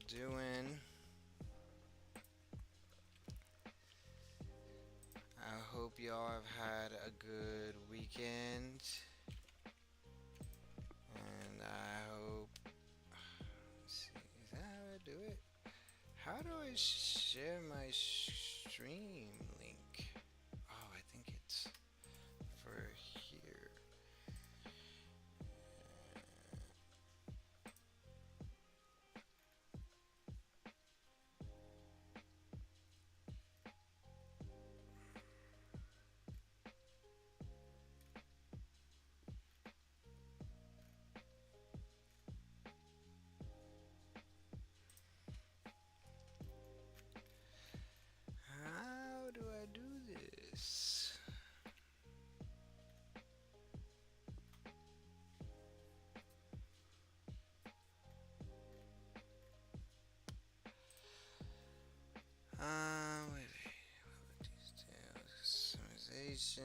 doing? I hope y'all have had a good weekend. And I hope. Let's see, is that how I do it? How do I share my stream link? Oh, I think it's for here. How do I do this? Wait. Customization.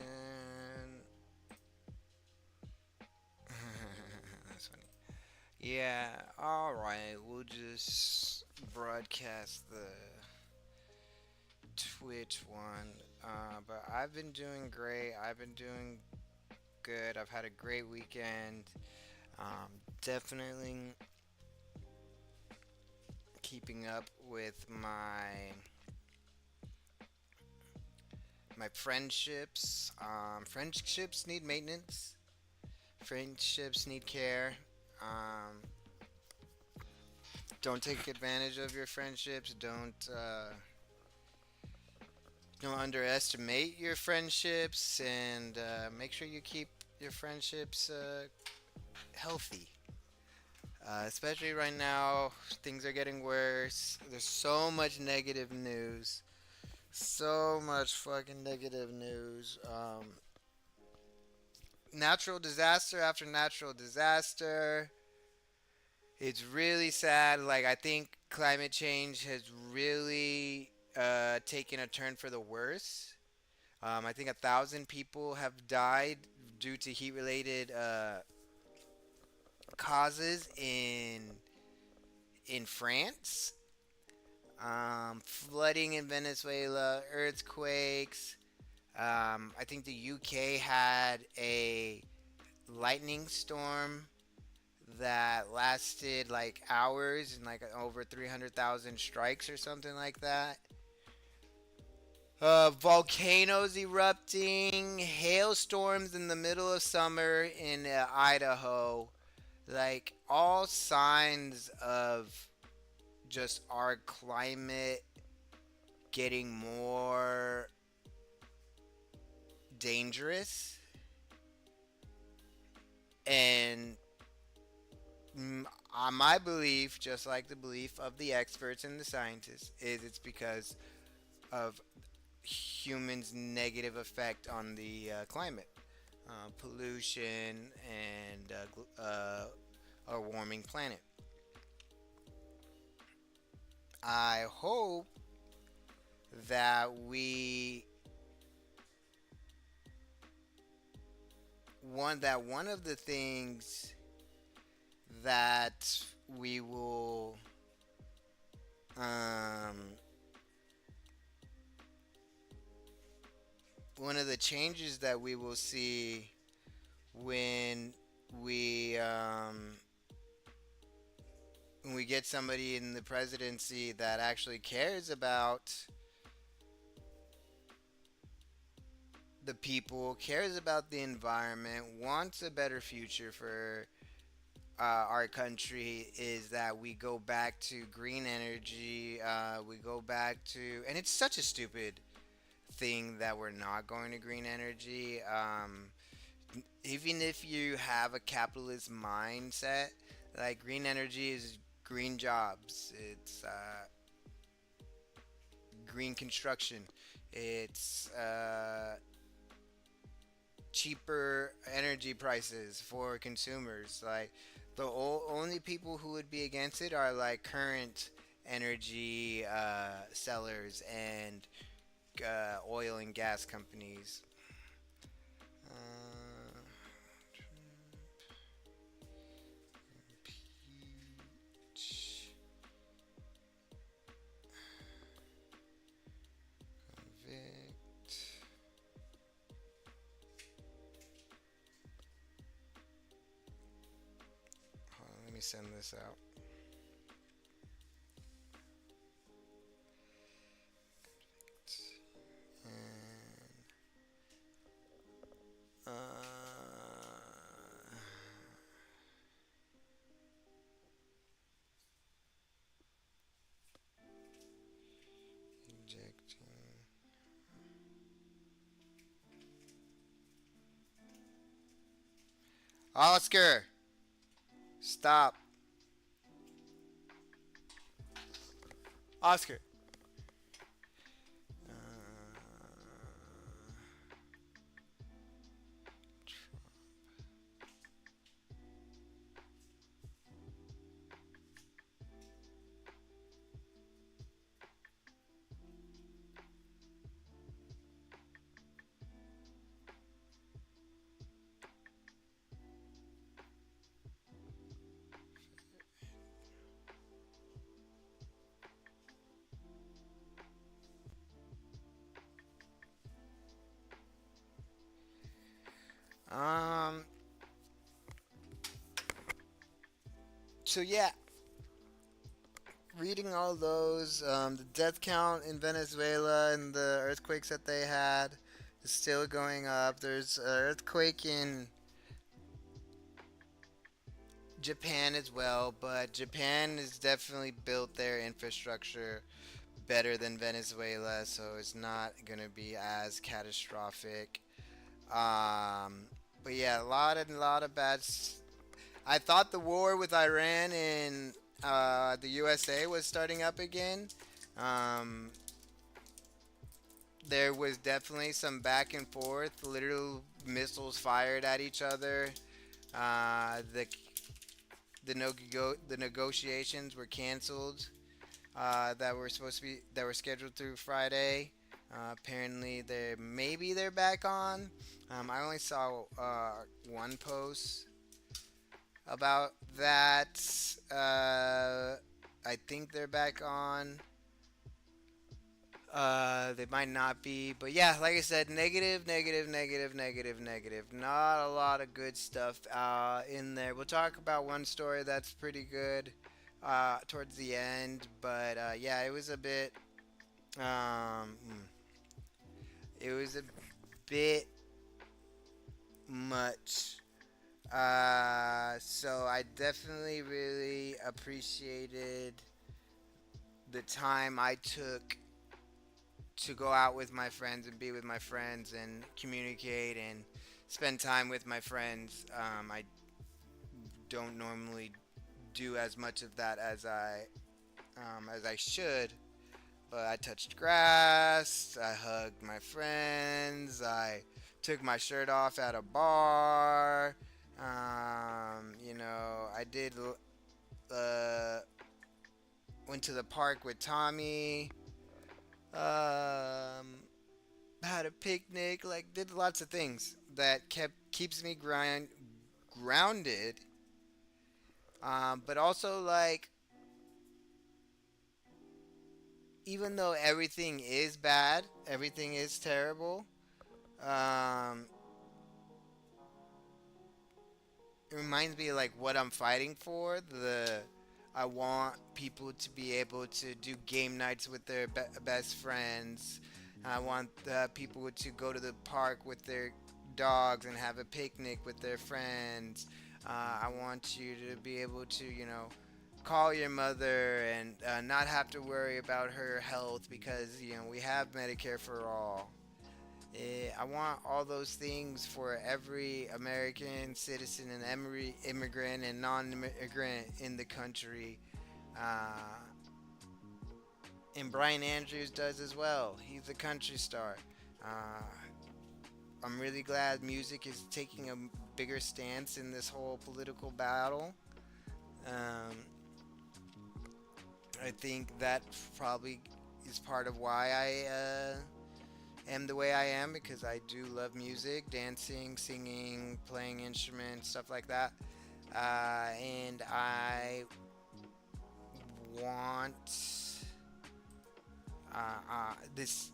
That's funny. Yeah, alright. We'll just broadcast the Twitch one. But I've been doing great. I've been doing good. I've had a great weekend. Definitely keeping up with my friendships. Friendships need maintenance. Friendships need care. Um, don't take advantage of your friendships. Don't underestimate your friendships, and make sure you keep your friendships healthy. Especially right now, things are getting worse. There's so much negative news. So much fucking negative news. Natural disaster after natural disaster. It's really sad. Like, I think climate change has really taken a turn for the worse. I think 1,000 people have died due to heat-related causes in France. Flooding in Venezuela, earthquakes. I think the UK had a lightning storm that lasted like hours and like over 300,000 strikes or something like that. Volcanoes erupting, hailstorms in the middle of summer in Idaho. Like all signs of just our climate getting more dangerous. And my belief, just like the belief of the experts and the scientists, is it's because of humans' negative effect on the climate, pollution, and a warming planet. I hope that one of the things that we will um, one of the changes that we will see when we um, when we get somebody in the presidency that actually cares about the people, cares about the environment, wants a better future for our country, is that we go back to green energy. We go back to, and it's such a stupid thing that we're not going to green energy. Even if you have a capitalist mindset, like green energy is green jobs. It's green construction. It's cheaper energy prices for consumers. Like the only people who would be against it are like current energy sellers and oil and gas companies. Uh, Impeach send this out. And, ejecting. Oscar, stop. Oscar. Um. So yeah, reading all those, the death count in Venezuela and the earthquakes that they had is still going up. There's an earthquake in Japan as well, but Japan has definitely built their infrastructure better than Venezuela, so it's not gonna be as catastrophic. Um, but yeah, a lot of bad. I thought the war with Iran and the USA was starting up again. Um, there was definitely some back and forth, literal missiles fired at each other. The negotiations were canceled that were scheduled through Friday. Apparently, they're back on. I only saw one post about that. I think they're back on. They might not be, but yeah, like I said, negative, negative, negative, negative, negative. Not a lot of good stuff in there. We'll talk about one story that's pretty good towards the end, but yeah, it was a bit much. So I definitely really appreciated the time I took to go out with my friends and be with my friends and communicate and spend time with my friends. I don't normally do as much of that as I should, but I touched grass. I hugged my friends. I took my shirt off at a bar. I did. Uh, Went to the park with Tommy. Um, Had a picnic, like did lots of things that keeps me grounded. But also like even though everything is bad, everything is terrible. Um, it reminds me of, like what I'm fighting for. The I want people to be able to do game nights with their best friends. I want people to go to the park with their dogs and have a picnic with their friends. I want you to be able to, call your mother and not have to worry about her health because, we have Medicare for all. I want all those things for every American citizen and every immigrant and non-immigrant in the country. Uh, and Brian Andrews does as well. He's a country star. Uh, I'm really glad music is taking a bigger stance in this whole political battle. Um, I think that probably is part of why I am the way I am because I do love music, dancing, singing, playing instruments, stuff like that. And I want this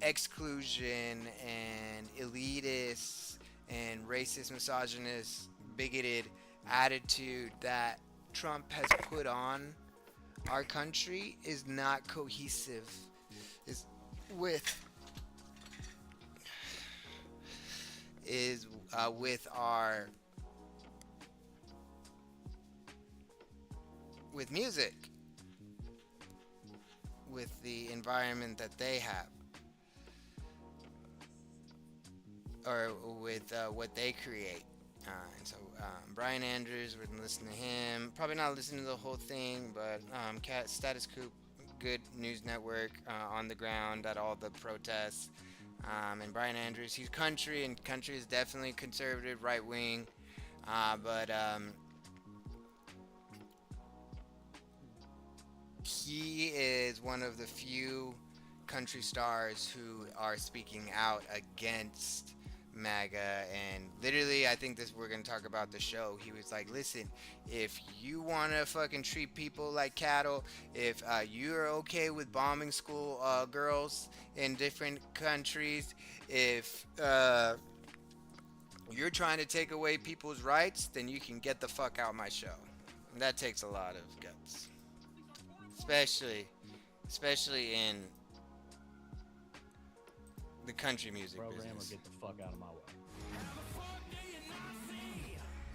exclusion and elitist and racist, misogynist, bigoted attitude that Trump has put on our country is not cohesive. Is with is with our with music, with the environment that they have, or with what they create. Brian Andrews, we're gonna listen to him. Probably not listening to the whole thing, but Status Coop, good news network on the ground at all the protests. And Brian Andrews, he's country, and country is definitely conservative, right wing. But he is one of the few country stars who are speaking out against MAGA. And literally, I think this we're gonna talk about the show. He was like, "Listen, if you wanna fucking treat people like cattle, if you're okay with bombing school girls in different countries, if you're trying to take away people's rights, then you can get the fuck out my show." And that takes a lot of guts, especially in the country music Program or business. get the fuck out of my way.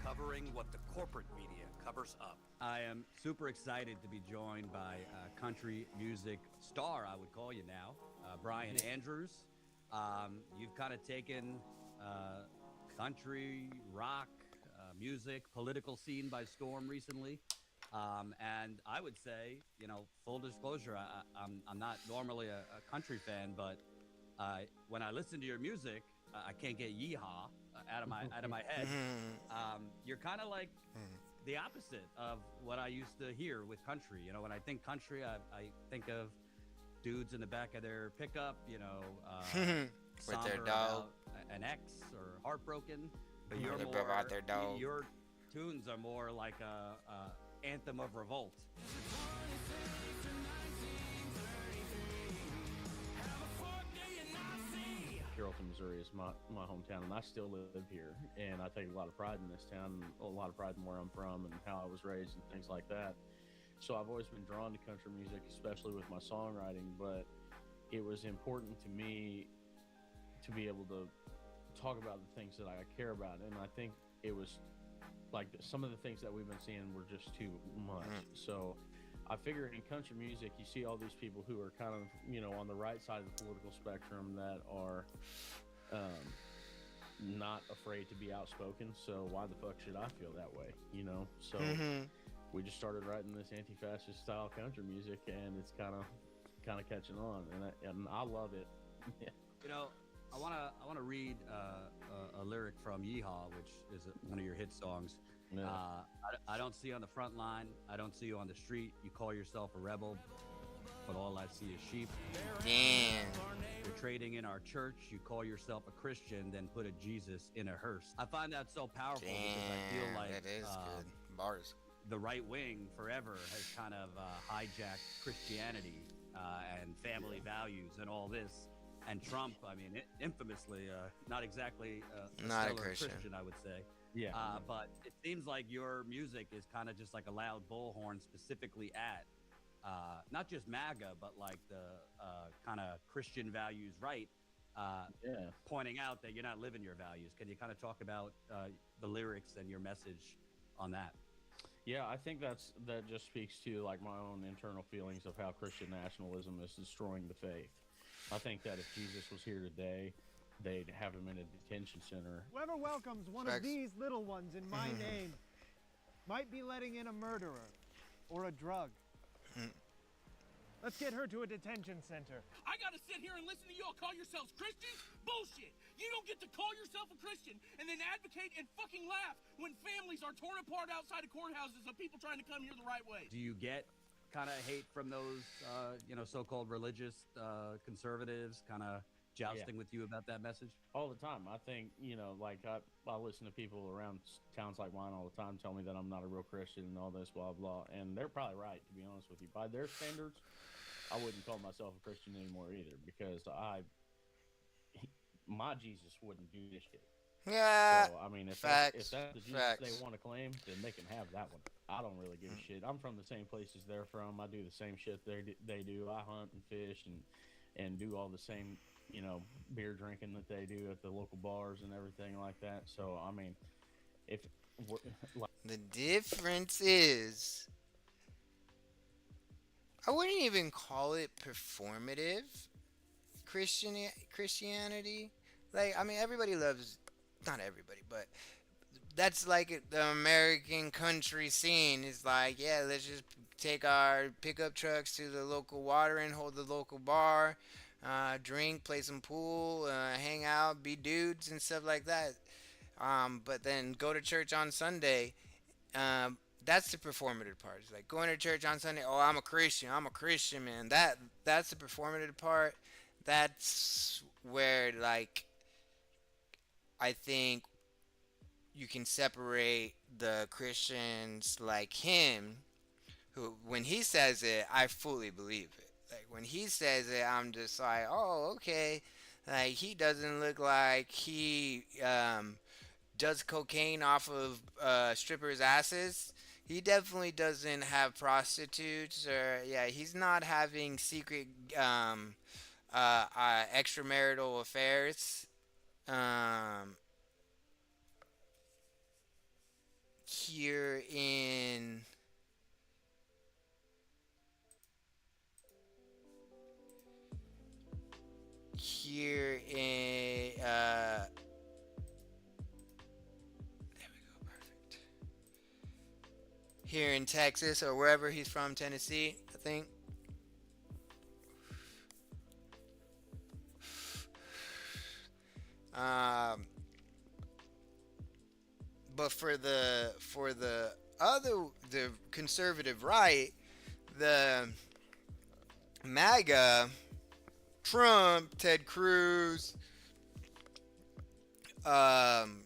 Covering what the corporate media covers up. I am super excited to be joined by country music star, I would call you now, Brian Andrews. You've kind of taken country, rock, music, political scene by storm recently. And I would say, full disclosure, I'm not normally a country fan, but when I listen to your music, I can't get yeehaw out of my head. You're kind of like the opposite of what I used to hear with country. When I think country, I think of dudes in the back of their pickup, With their somber dog. about an ex or heartbroken. But Or you're they more broke out their dog. Your tunes are more like a anthem of revolt. Carrollton, Missouri is my hometown, and I still live here. And I take a lot of pride in this town, and a lot of pride in where I'm from and how I was raised and things like that. So I've always been drawn to country music, especially with my songwriting. But it was important to me to be able to talk about the things that I care about, and I think it was like some of the things that we've been seeing were just too much. So I figure in country music, you see all these people who are kind of, on the right side of the political spectrum that are not afraid to be outspoken. So why the fuck should I feel that way? So we just started writing this anti-fascist style country music, and it's kind of catching on, and I love it. I want to read a lyric from Yeehaw, which is one of your hit songs. Yeah. I don't see you on the front line. I don't see you on the street. You call yourself a rebel, but all I see is sheep. Damn. You're trading in our church. You call yourself a Christian, then put a Jesus in a hearse. I find that so powerful because I feel Damn. like That is good. Bars. the right wing forever has kind of hijacked Christianity and family values and all this. And Trump, I mean, infamously, not exactly Not a stellar Christian. I would say. Yeah. But it seems like your music is kind of just like a loud bullhorn specifically at not just MAGA, but like the kind of Christian values, right? Yeah. Pointing out that you're not living your values. Can you kind of talk about the lyrics and your message on that? Yeah, I think that just speaks to like my own internal feelings of how Christian nationalism is destroying the faith. I think that if Jesus was here today, they'd have him in a detention center. Whoever welcomes one of these little ones in my name might be letting in a murderer or a drug. Let's get her to a detention center. I gotta sit here and listen to you all call yourselves Christians? Bullshit! You don't get to call yourself a Christian and then advocate and fucking laugh when families are torn apart outside of courthouses of people trying to come here the right way. Do you get kind of hate from those, so-called religious conservatives kind of jousting with you about that message? All the time. I think, like I listen to people around towns like mine all the time tell me that I'm not a real Christian and all this, blah, blah. And they're probably right, to be honest with you. By their standards, I wouldn't call myself a Christian anymore either, because my Jesus wouldn't do this shit. Yeah, So I mean, if facts, that's the Jesus they facts. want to claim, then they can have that one. I don't really give a shit. I'm from the same places they're from. I do the same shit they do. I hunt and fish and do all the same, beer drinking that they do at the local bars and everything like that. So I mean, if we're, like The difference is, I wouldn't even call it performative Christianity. Like, I mean, everybody loves, not everybody, but that's like the American country scene. Is like, yeah, let's just take our pickup trucks to the local watering, hold the local bar, drink, play some pool, hang out, be dudes and stuff like that. But then go to church on Sunday. That's the performative part. It's like going to church on Sunday. Oh, I'm a Christian. I'm a Christian, man. That's the performative part. That's where, like, I think you can separate the Christians like him, who, when he says it, I fully believe it. Like, when he says it, I'm just like, oh, okay. Like, he doesn't look like he does cocaine off of strippers' asses. He definitely doesn't have prostitutes, or yeah, he's not having secret extramarital affairs. Um, here in here in there we go, perfect. Here in Texas or wherever he's from, Tennessee, I think. Um, but for the other, the conservative right, the MAGA, Trump, Ted Cruz, um,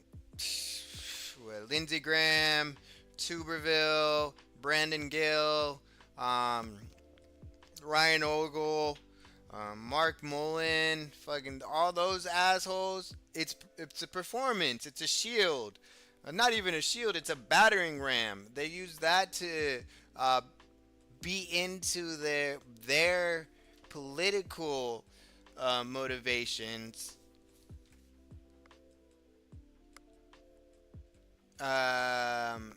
Lindsey Graham, Tuberville, Brandon Gill, um, Ryan Ogle, Mark Mullen, fucking all those assholes. It's a performance. It's a shield. Not even a shield. It's a battering ram. They use that to uh, be into their political motivations. Um,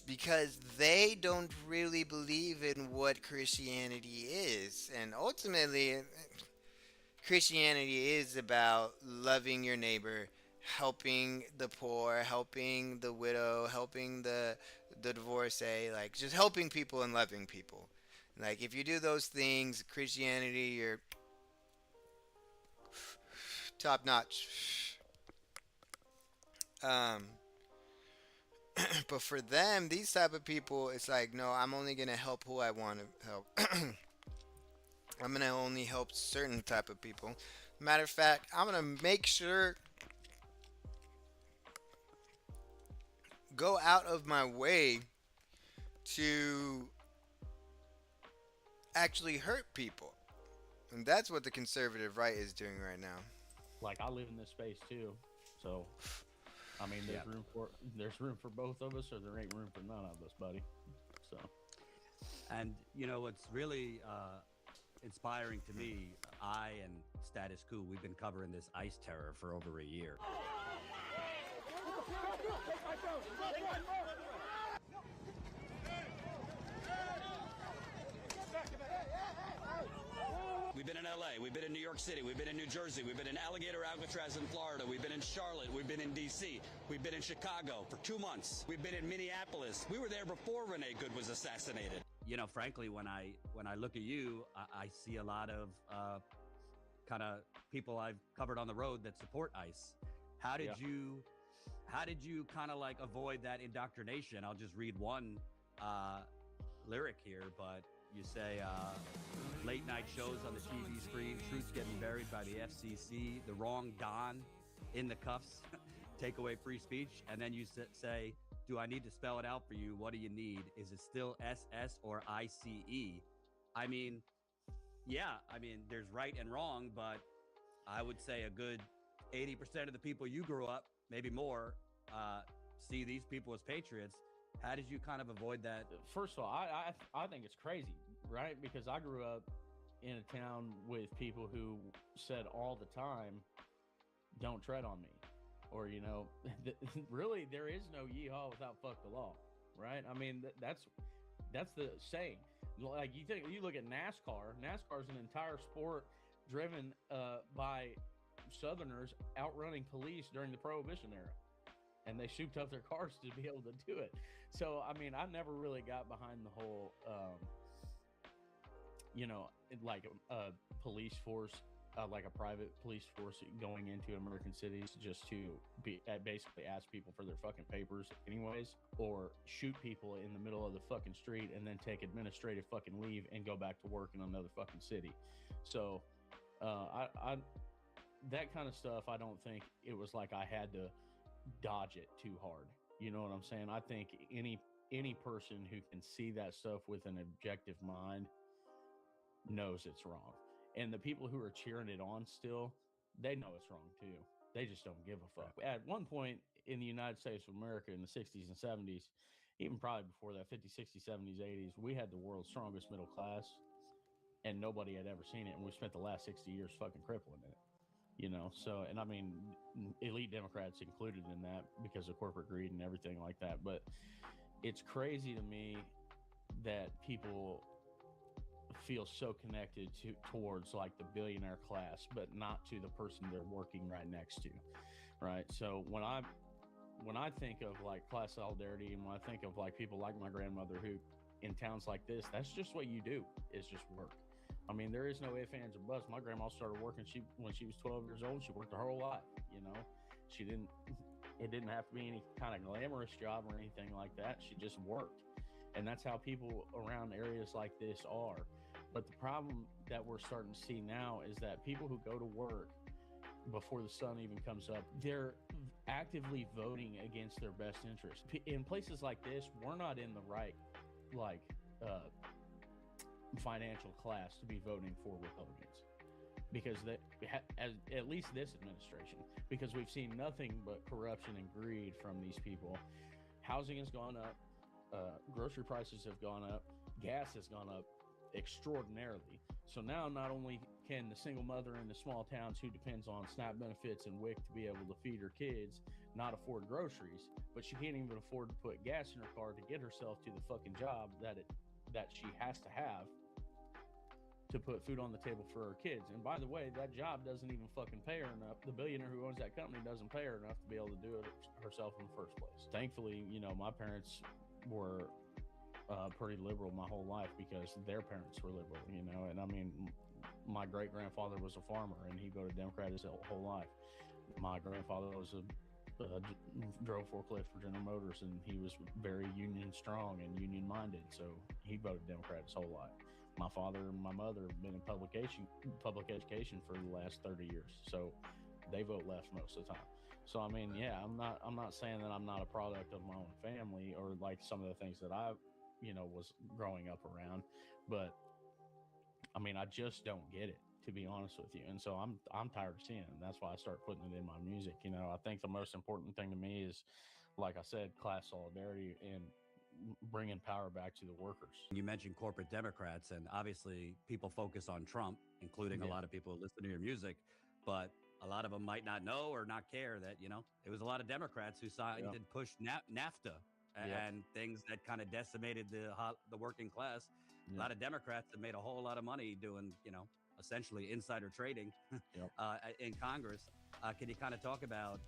because they don't really believe in what Christianity is. And ultimately, Christianity is about loving your neighbor, helping the poor, helping the widow, helping the divorcee, like just helping people and loving people. Like, if you do those things, Christianity, you're top notch. Um, but for them, these type of people, it's like, no, I'm only gonna help who I want to help. I'm gonna only help certain type of people. Matter of fact, I'm gonna make sure go out of my way to actually hurt people, and that's what the conservative right is doing right now. like I live in this space too, so I mean, Yeah. there's room for both of us, or there ain't room for none of us, buddy. So And what's really inspiring to me, I and Status Quo, we've been covering this ICE terror for over a year. We've been in LA, we've been in New York City, we've been in New Jersey, we've been in Alligator Alcatraz in Florida, we've been in Charlotte, we've been in DC, we've been in Chicago for 2 months, we've been in Minneapolis. We were there before Renee Good was assassinated. Frankly, when I look at you, I see a lot of kind of people I've covered on the road that support ICE. How did yeah. you kind of like avoid that indoctrination? I'll just read one lyric here, but you say late night shows on the TV screen, truths getting buried by the FCC, the wrong Don in the cuffs, take away free speech, and then you say, do I need to spell it out for you? What do you need? Is it still SS or ICE? I mean, yeah, I mean, there's right and wrong, but I would say a good 80% of the people you grew up, maybe more, see these people as patriots. How did you kind of avoid that? First of all, I think it's crazy, right? Because I grew up in a town with people who said all the time, "Don't tread on me," or really, there is no yeehaw without fuck the law, right? I mean, that's the saying. Like you look at NASCAR. NASCAR is an entire sport driven by Southerners outrunning police during the Prohibition era, and they souped up their cars to be able to do it. So, I mean, I never really got behind the whole, like a police force, like a private police force going into American cities just to basically ask people for their fucking papers, anyways, or shoot people in the middle of the fucking street and then take administrative fucking leave and go back to work in another fucking city. So, I that kind of stuff, I don't think it was like I had to dodge it too hard. You know what I'm saying? I think any person who can see that stuff with an objective mind knows it's wrong. And the people who are cheering it on still, they know it's wrong too. They just don't give a fuck. At one point in the United States of America in the 60s and 70s, even probably before that, 50s, 60s, 70s, 80s, we had the world's strongest middle class and nobody had ever seen it. And we spent the last 60 years fucking crippling it. So, and I mean, elite Democrats included in that because of corporate greed and everything like that. But it's crazy to me that people feel so connected towards like the billionaire class, but not to the person they're working right next to, right? So when I think of like class solidarity, and when I think of like people like my grandmother who in towns like this, that's just what you do, is just work. I mean, there is no ifs, ands, or buts. My grandma started working when she was 12 years old. She worked her whole life, it didn't have to be any kind of glamorous job or anything like that. She just worked. And that's how people around areas like this are. But the problem that we're starting to see now is that people who go to work before the sun even comes up, they're actively voting against their best interest. In places like this, we're not in the right, like, financial class to be voting for Republicans, because at least this administration, because we've seen nothing but corruption and greed from these people. Housing has gone up, grocery prices have gone up, gas has gone up extraordinarily. So now not only can the single mother in the small towns who depends on SNAP benefits and WIC to be able to feed her kids not afford groceries, but she can't even afford to put gas in her car to get herself to the fucking job that she has to have to put food on the table for her kids. And by the way, that job doesn't even fucking pay her enough. The billionaire who owns that company doesn't pay her enough to be able to do it herself in the first place. Thankfully, my parents were pretty liberal my whole life because their parents were liberal, and I mean, my great grandfather was a farmer and he voted Democrat his whole life. My grandfather was drove forklift for General Motors, and he was very union strong and union minded, so he voted Democrat his whole life. My father and my mother have been in public education for the last 30 years, so they vote left most of the time. So I mean, yeah, I'm not saying that I'm not a product of my own family or like some of the things that I was growing up around, but I mean, I just don't get it, to be honest with you. And so I'm tired of seeing it, and that's why I start putting it in my music. I think the most important thing to me is, like I said, class solidarity and bringing power back to the workers. You mentioned corporate Democrats, and obviously people focus on Trump, including a lot of people who listen to your music, but a lot of them might not know or not care that, it was a lot of Democrats who signed and pushed NAFTA and things that kind of decimated the working class. A lot of Democrats have made a whole lot of money doing, essentially insider trading in Congress. Can you kind of talk about,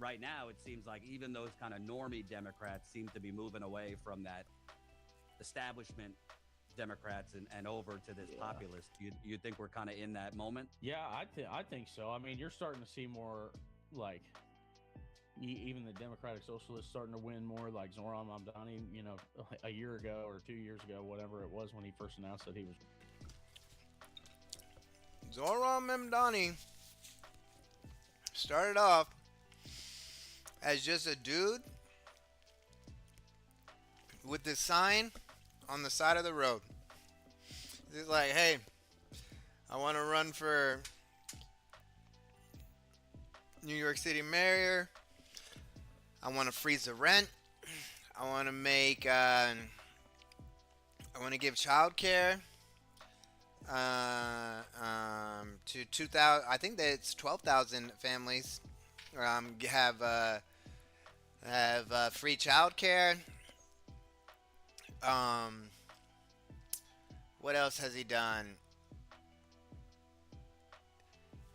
right now, it seems like even those kind of normie Democrats seem to be moving away from that establishment Democrats and over to this populist. You think we're kind of in that moment? Yeah, I think so. I mean, you're starting to see more like even the Democratic Socialists starting to win more, like Zoran Mamdani, a year ago or 2 years ago, whatever it was, when he first announced that he was. Zoran Mamdani started off as just a dude with this sign on the side of the road. He's like, hey, I want to run for New York City mayor. I want to freeze the rent. I want to make. I want to give childcare to 2,000. I think that it's 12,000 families. Have free childcare. Um, what else has he done?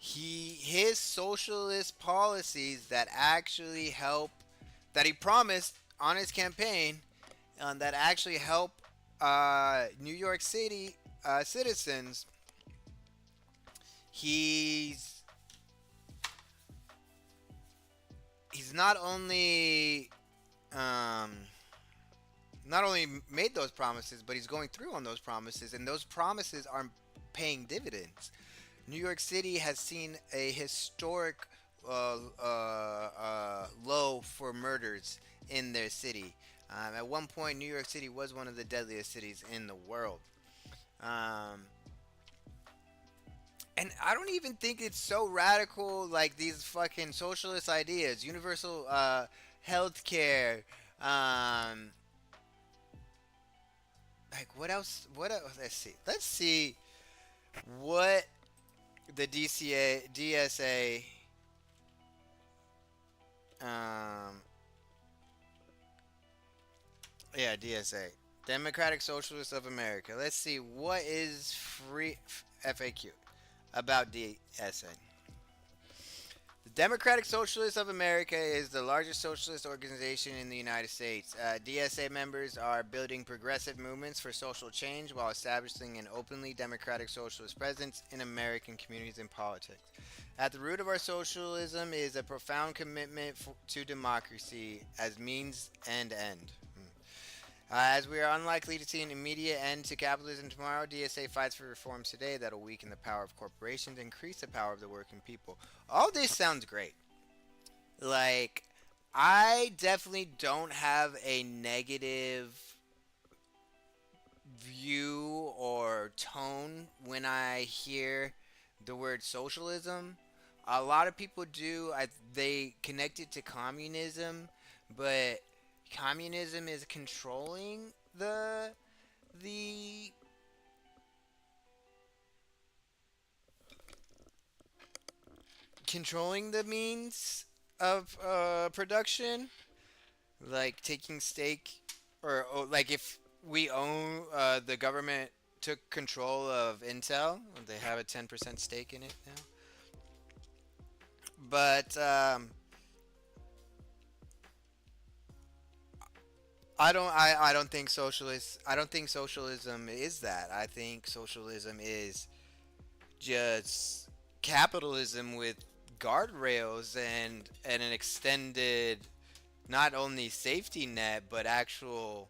His socialist policies that actually help, that he promised on his campaign, that actually help New York City citizens. He's he's um, not only made those promises, but he's going through on those promises, and those promises are paying dividends. New York City has seen a historic low for murders in their city. At one point, New York City was one of the deadliest cities in the world. Um, and I don't even think it's so radical like these fucking socialist ideas. Universal health care. Um, like, what else? What else? Let's see. Let's see what the DSA, um, yeah, DSA, Democratic Socialists of America. Let's see what is free FAQ about DSA. The Democratic Socialists of America is the largest socialist organization in the United States. DSA members are building progressive movements for social change while establishing an openly democratic socialist presence in American communities and politics. At the root of our socialism is a profound commitment to democracy as means and end. As we are unlikely to see an immediate end to capitalism tomorrow, DSA fights for reforms today that will weaken the power of corporations and increase the power of the working people. All this sounds great. Like, I definitely don't have a negative view or tone when I hear the word socialism. A lot of people do. They connect it to communism, but communism is the controlling the means of production, like taking stake, or like if we own the government took control of Intel, they have a 10% stake in it now. But I don't think socialism is that. I think socialism is just capitalism with guardrails and an extended not only safety net but actual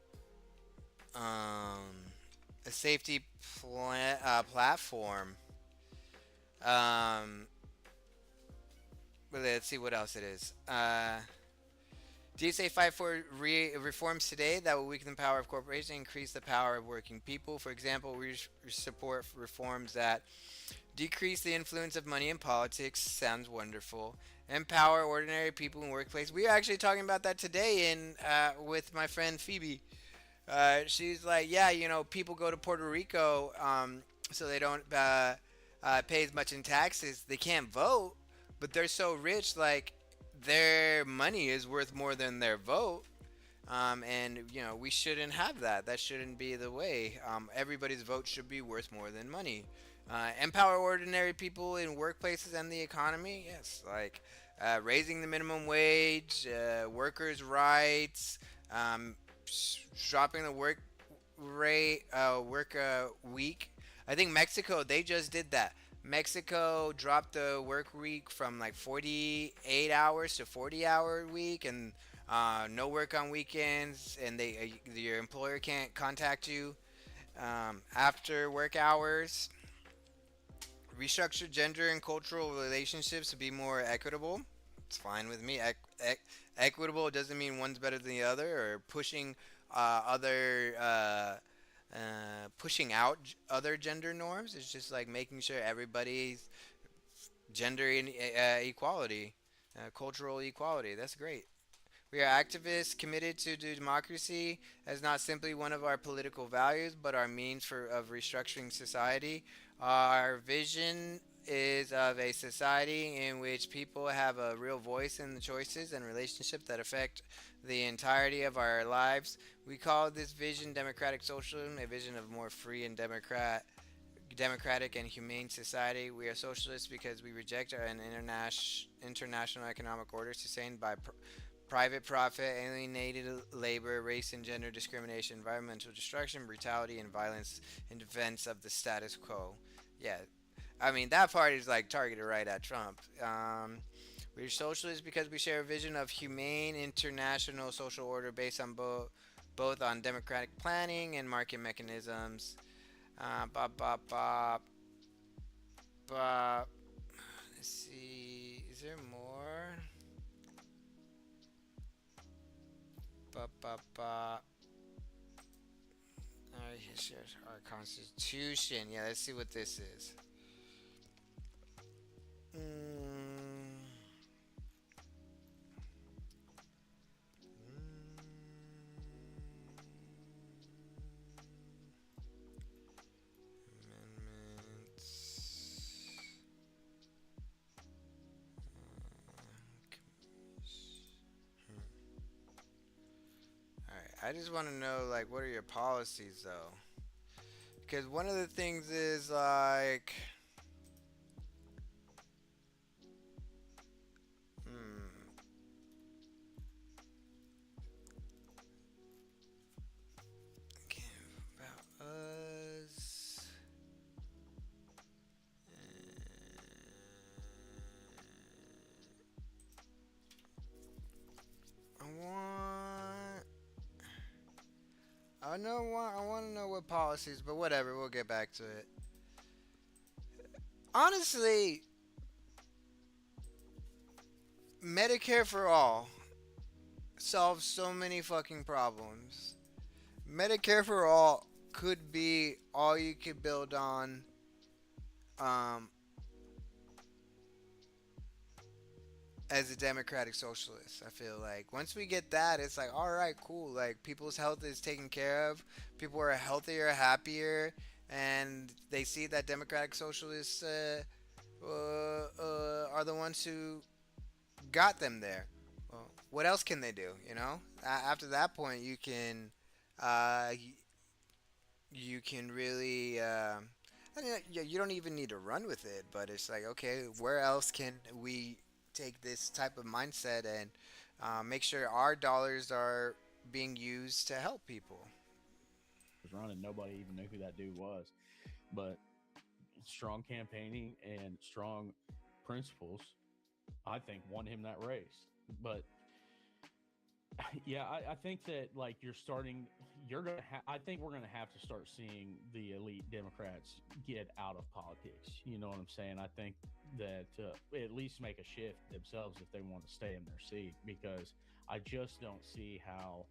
a safety platform. Um, but let's see what else it is. DSA fight for reforms today that will weaken the power of corporations and increase the power of working people. For example, we support reforms that decrease the influence of money in politics. Sounds wonderful. Empower ordinary people in workplace. We are actually talking about that today in with my friend Phoebe. She's like, yeah, people go to Puerto Rico so they don't pay as much in taxes. They can't vote, but they're so rich, like their money is worth more than their vote. And we shouldn't have that. That shouldn't be the way. Everybody's vote should be worth more than money. Empower ordinary people in workplaces and the economy. Yes, like raising the minimum wage, workers' rights, dropping the work week. I think Mexico, they just did that. Mexico dropped the work week from like 48 hours to 40-hour week, and no work on weekends, and your employer can't contact you after work hours. Restructure gender and cultural relationships to be more equitable. It's fine with me. Equitable doesn't mean one's better than the other, or pushing other pushing out other gender norms. It's just like making sure everybody's gender equality, cultural equality. That's great. We are activists committed to democracy as not simply one of our political values, but our means of restructuring society. Our vision is of a society in which people have a real voice in the choices and relationships that affect the entirety of our lives. We call this vision democratic socialism, a vision of more free and democratic and humane society. We are socialists because we reject an international economic order sustained by private profit, alienated labor, race and gender discrimination, environmental destruction, brutality, and violence in defense of the status quo. Yeah, I mean, that part is like targeted right at Trump. We're socialists because we share a vision of humane international social order based on both on democratic planning and market mechanisms. Bop, bop, bop, bop. Let's see. Is there more? Bop, bop, bop. Alright, here's our Constitution. Yeah, let's see what this is. Amendments. Alright, I just want to know, like, what are your policies, though? Because one of the things is, like, okay, about us. I want. I want to know what policies, but whatever. We'll get back to it. Honestly, Medicare for all solves so many fucking problems. Medicare for all could be all you could build on. Um, as a democratic socialist, I feel like once we get that, it's like, all right, cool. Like, people's health is taken care of. People are healthier, happier, and they see that democratic socialists are the ones who got them there. Well, what else can they do? After that point, uh, you can really. I mean, you don't even need to run with it, but it's like, okay, where else can we take this type of mindset and make sure our dollars are being used to help people? Was running, nobody even knew who that dude was. But strong campaigning and strong principles, I think, won him that race. But yeah, I think that like I think we're gonna have to start seeing the elite Democrats get out of politics. You know what I'm saying? I think that at least make a shift themselves if they want to stay in their seat, because I just don't see how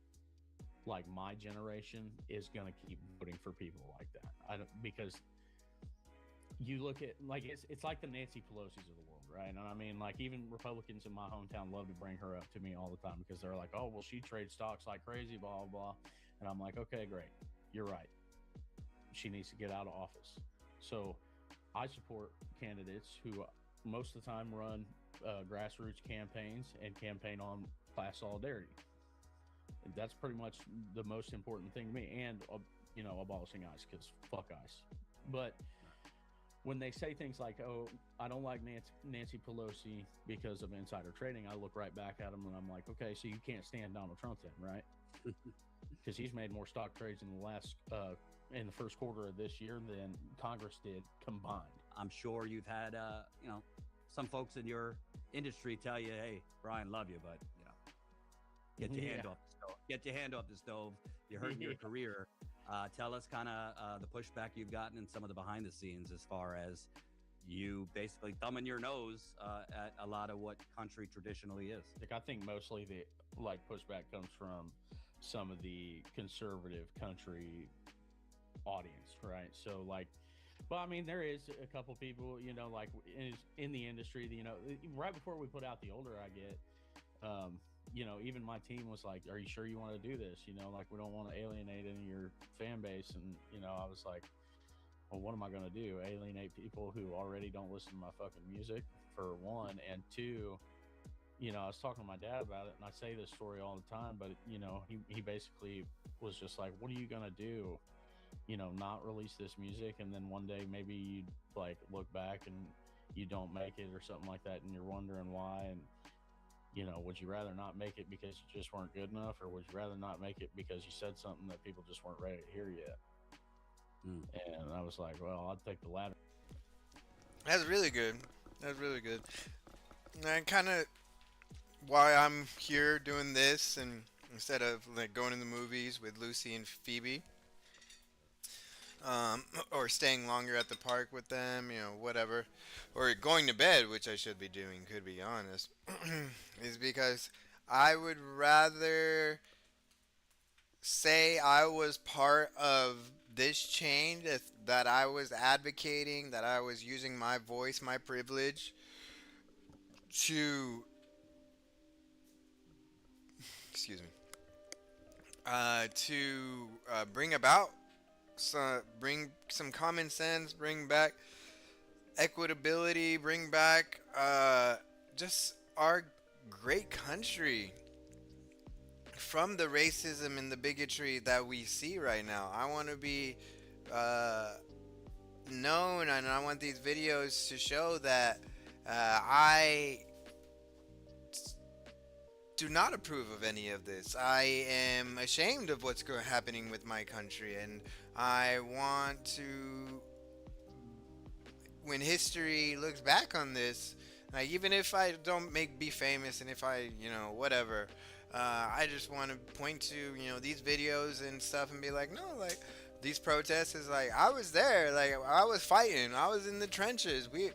like my generation is gonna keep voting for people like that. I don't, because you look at like it's like the Nancy Pelosi's of the world, right? And I mean, like, even Republicans in my hometown love to bring her up to me all the time because they're like, "Oh, well, she trades stocks like crazy, blah blah blah," and I'm like, "Okay, great, you're right. She needs to get out of office." So I support candidates who most of the time run grassroots campaigns and campaign on class solidarity. And that's pretty much the most important thing to me. And abolishing ICE, because fuck ICE. But when they say things like, "Oh, I don't like Nancy Pelosi because of insider trading," I look right back at them and I'm like, "Okay, so you can't stand Donald Trump then, right?" Because he's made more stock trades in the first quarter of this year than Congress did combined. I'm sure you've had, some folks in your industry tell you, "Hey, Brian, love you, but get your hand off the stove. Get your hand off the stove. You're hurting your career." Tell us kind of the pushback you've gotten and some of the behind the scenes as far as you basically thumbing your nose at a lot of what country traditionally is. Like, I think mostly the pushback comes from some of the conservative country audience, right? So like, well, I mean, there is a couple people, like in the industry, right before we put out the older I get, even my team was like, "Are you sure you want to do this? Like we don't want to alienate any of your fan base." And I was like, "Well, what am I going to do? Alienate people who already don't listen to my fucking music for one, and two." I was talking to my dad about it, and I say this story all the time, but he basically was just like, "What are you gonna do? Not release this music, and then one day maybe you like look back and you don't make it or something like that, and you're wondering why, and would you rather not make it because you just weren't good enough, or would you rather not make it because you said something that people just weren't ready to hear yet?" And I was like, "Well, I'd take the latter." That's really good. That's really good. And kind of why I'm here doing this, and instead of like going to the movies with Lucy and Phoebe, or staying longer at the park with them, whatever, or going to bed, which I should be doing, could be honest, is because I would rather say I was part of this change, that I was advocating, that I was using my voice, my privilege to, excuse me, to bring about bring some common sense, bring back equitability, bring back just our great country from the racism and the bigotry that we see right now. I want to be uh, known, and I want these videos to show that I do not approve of any of this. I am ashamed of what's happening with my country, and I want to, when history looks back on this, like even if I don't be famous, and if I, whatever, I just want to point to, these videos and stuff, and be like, no, like these protests is like I was there, like I was fighting, I was in the trenches. We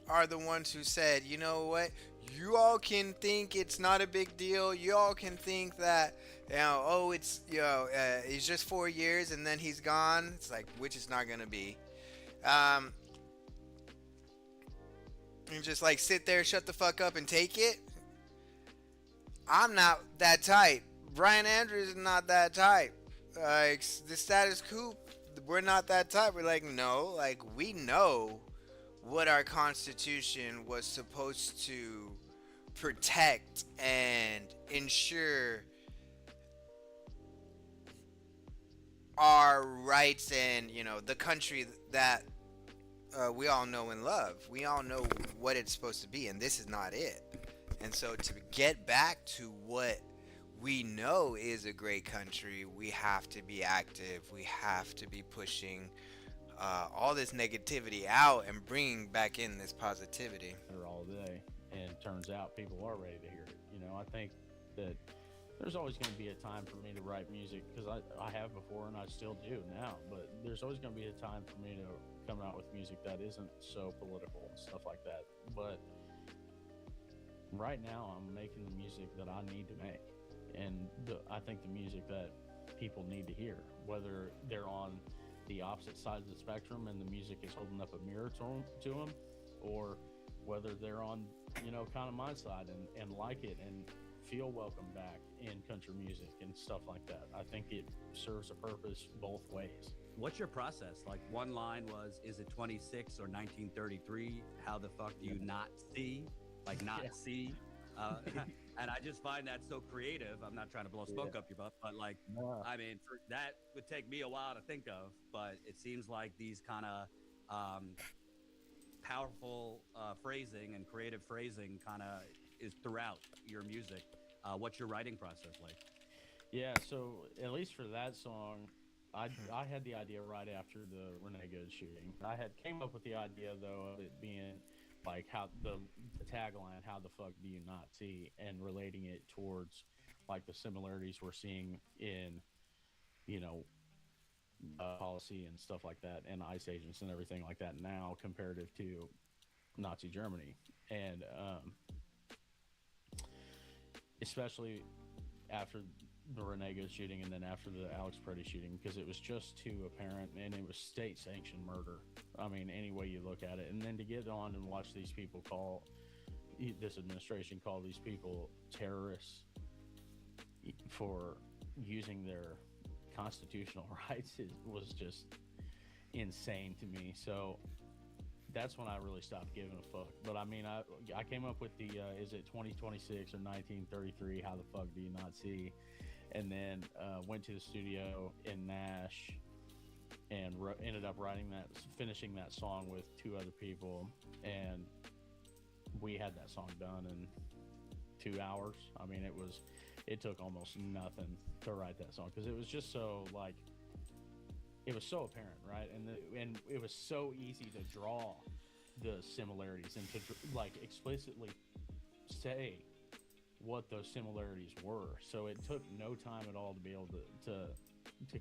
are the ones who said, you know what, you all can think it's not a big deal. You all can think that, oh, it's just 4 years and then he's gone. It's like, which is not gonna be. And just like sit there, shut the fuck up, and take it. I'm not that type. Brian Andrews is not that type. Like the status quo, we're not that type. We're like, no, like we know what our Constitution was supposed to protect and ensure our rights, and the country that we all know and love. We all know what it's supposed to be, and this is not it. And so to get back to what we know is a great country, we have to be active. We have to be pushing all this negativity out and bringing back in this positivity. All day, and it turns out people are ready to hear it. I think that there's always going to be a time for me to write music, because I have before and I still do now, but there's always going to be a time for me to come out with music that isn't so political and stuff like that. But right now I'm making the music that I need to make, and I think the music that people need to hear, whether they're on the opposite sides of the spectrum and the music is holding up a mirror to them, or whether they're on, kind of my side and like it and feel welcome back in country music and stuff like that. I think it serves a purpose both ways. What's your process? Like, one line was, is it 26 or 1933? How the fuck do you not see? Like, not see? And I just find that so creative. I'm not trying to blow smoke up your butt, but like, I mean, that would take me a while to think of, but it seems like these kind of powerful phrasing and creative phrasing kind of is throughout your music. What's your writing process like? Yeah, so at least for that song, I had the idea right after the Renee Good shooting. I had came up with the idea, though, of it being like how the tagline, "How the fuck do you not see?" and relating it towards like the similarities we're seeing in, policy and stuff like that, and ICE agents and everything like that now, comparative to Nazi Germany. And especially after the Renega shooting, and then after the Alex Preddy shooting, because it was just too apparent, and it was state sanctioned murder. I mean, any way you look at it, and then to get on and watch these people call this administration call these people terrorists for using their constitutional rights was just insane to me. So that's when I really stopped giving a fuck. But I mean, I came up with the is it 2026 or 1933? How the fuck do you not see? And then went to the studio in Nash and ended up finishing that song with two other people, and we had that song done in 2 hours. I mean, it took almost nothing to write that song because it was just so like it was so apparent, right? And it was so easy to draw the similarities and to like explicitly say what those similarities were. So it took no time at all to be able to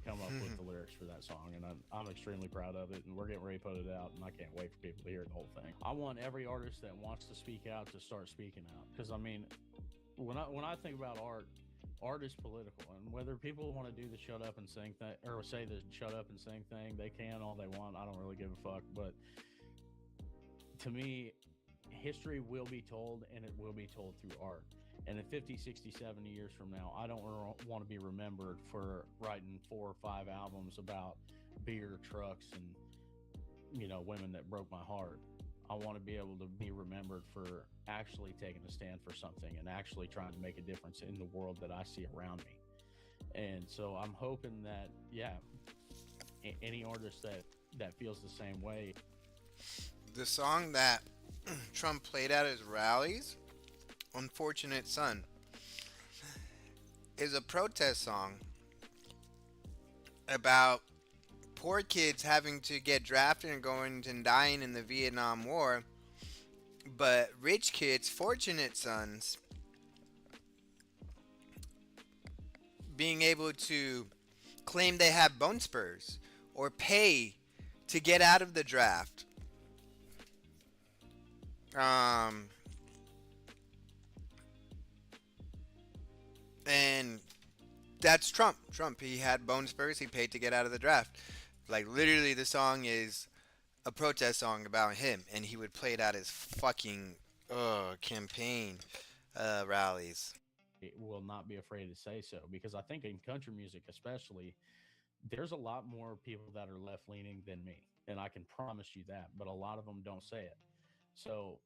come up with the lyrics for that song, and I'm extremely proud of it, and we're getting ready to put it out, and I can't wait for people to hear the whole thing. I want every artist that wants to speak out to start speaking out, because I mean, when I think about art is political, and whether people want to do the shut up and sing thing or say the shut up and sing thing, they can all they want. I don't really give a fuck. But to me, history will be told, and it will be told through art. And in 50, 60, 70 years from now, I don't want to be remembered for writing 4 or 5 albums about beer trucks and, you know, women that broke my heart. I want to be able to be remembered for actually taking a stand for something and actually trying to make a difference in the world that I see around me. And so I'm hoping that, yeah, any artist that feels the same way. The song that Trump played at his rallies, Unfortunate Son, is a protest song about poor kids having to get drafted and going and dying in the Vietnam War, but rich kids, fortunate sons, being able to claim they have bone spurs or pay to get out of the draft. And that's Trump. He had bone spurs. He paid to get out of the draft. Like, literally, the song is a protest song about him, and he would play it at his fucking campaign rallies. It will not be afraid to say so, because I think in country music especially, there's a lot more people that are left leaning than me, and I can promise you that, but a lot of them don't say it. So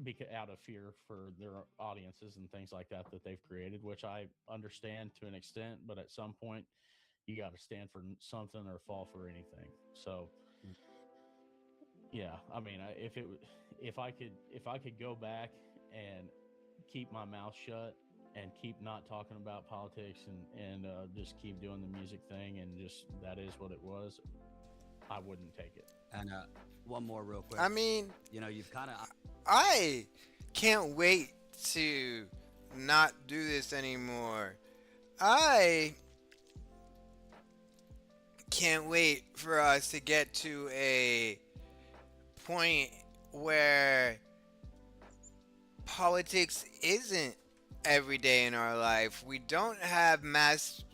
because out of fear for their audiences and things like that they've created, which I understand to an extent, but at some point you got to stand for something or fall for anything. So yeah, I mean, if I could go back and keep my mouth shut and keep not talking about politics and just keep doing the music thing, and just that is what it was, I wouldn't take it. And one more real quick. I mean, You know, you've kind of I can't wait to not do this anymore. I can't wait for us to get to a point where politics isn't every day in our life. We don't have mass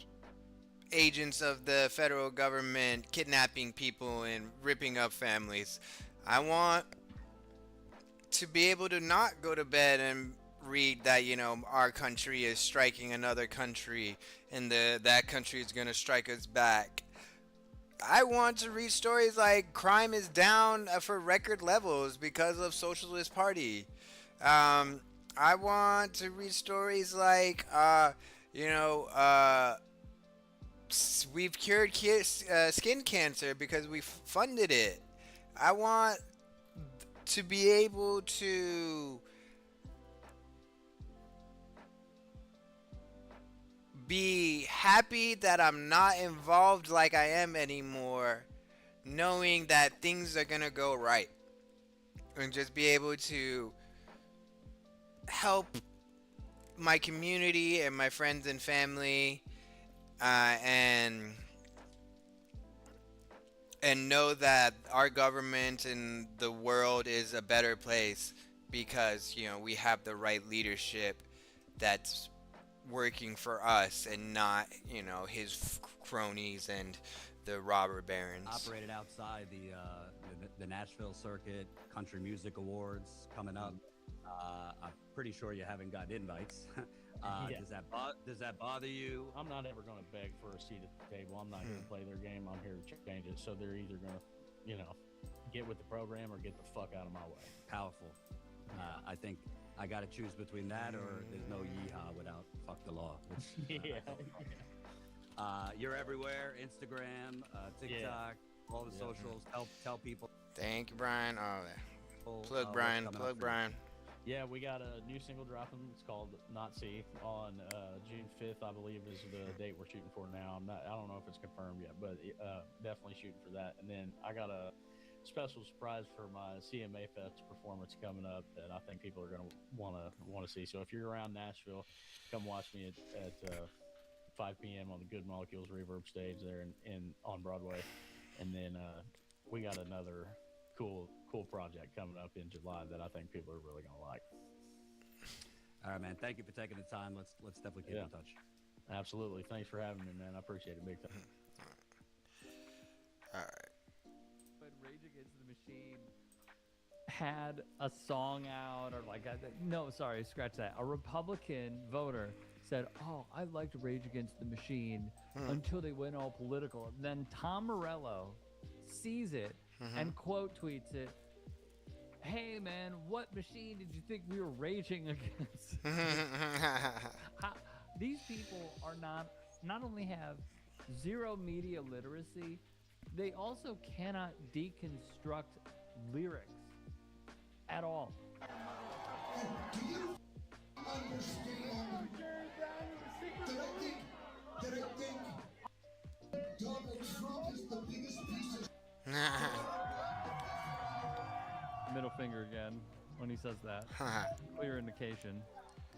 agents of the federal government kidnapping people and ripping up families. I want to be able to not go to bed and read that, you know, our country is striking another country and that country is going to strike us back. I want to read stories like crime is down for record levels because of Socialist Party. I want to read stories like, we've cured skin cancer because we funded it. I want to be able to be happy that I'm not involved like I am anymore, knowing that things are gonna go right, and just be able to help my community and my friends and family, and know that our government and the world is a better place because, you know, we have the right leadership that's working for us and not, his cronies and the robber barons. Operated outside the Nashville Circuit Country Music Awards coming up. I'm pretty sure you haven't got invites. Yeah. Does that bother you? I'm not ever going to beg for a seat at the table. I'm not here to play their game. I'm here to change it. So they're either going to, get with the program or get the fuck out of my way. Powerful. I think I got to choose between that or there's no yeehaw without fuck the law. Which, you're everywhere: Instagram, TikTok, all the socials. Tell people. Thank you, Brian. Plug what's Brian. coming up Plug for you. Brian. Yeah, we got a new single dropping. It's called Nazi on June 5th, I believe, is the date we're shooting for now. I don't know if it's confirmed yet, but definitely shooting for that. And then I got a special surprise for my CMA Fest performance coming up that I think people are going to want to see. So if you're around Nashville, come watch me at 5 p.m. on the Good Molecules Reverb stage there in on Broadway. And then we got another cool project coming up in July that I think people are really gonna like. All right, man. Thank you for taking the time. Let's definitely keep in touch. Absolutely. Thanks for having me, man. I appreciate it big time. All right. When Rage Against the Machine had a song out, or no, sorry, scratch that. A Republican voter said, "Oh, I liked Rage Against the Machine until they went all political." Then Tom Morello sees it and quote tweets it. "Hey man, what machine did you think we were raging against?" These people are not only have zero media literacy, they also cannot deconstruct lyrics at all. Do you understand that I think Donald Trump is the biggest piece of Middle finger again when he says that. Clear indication.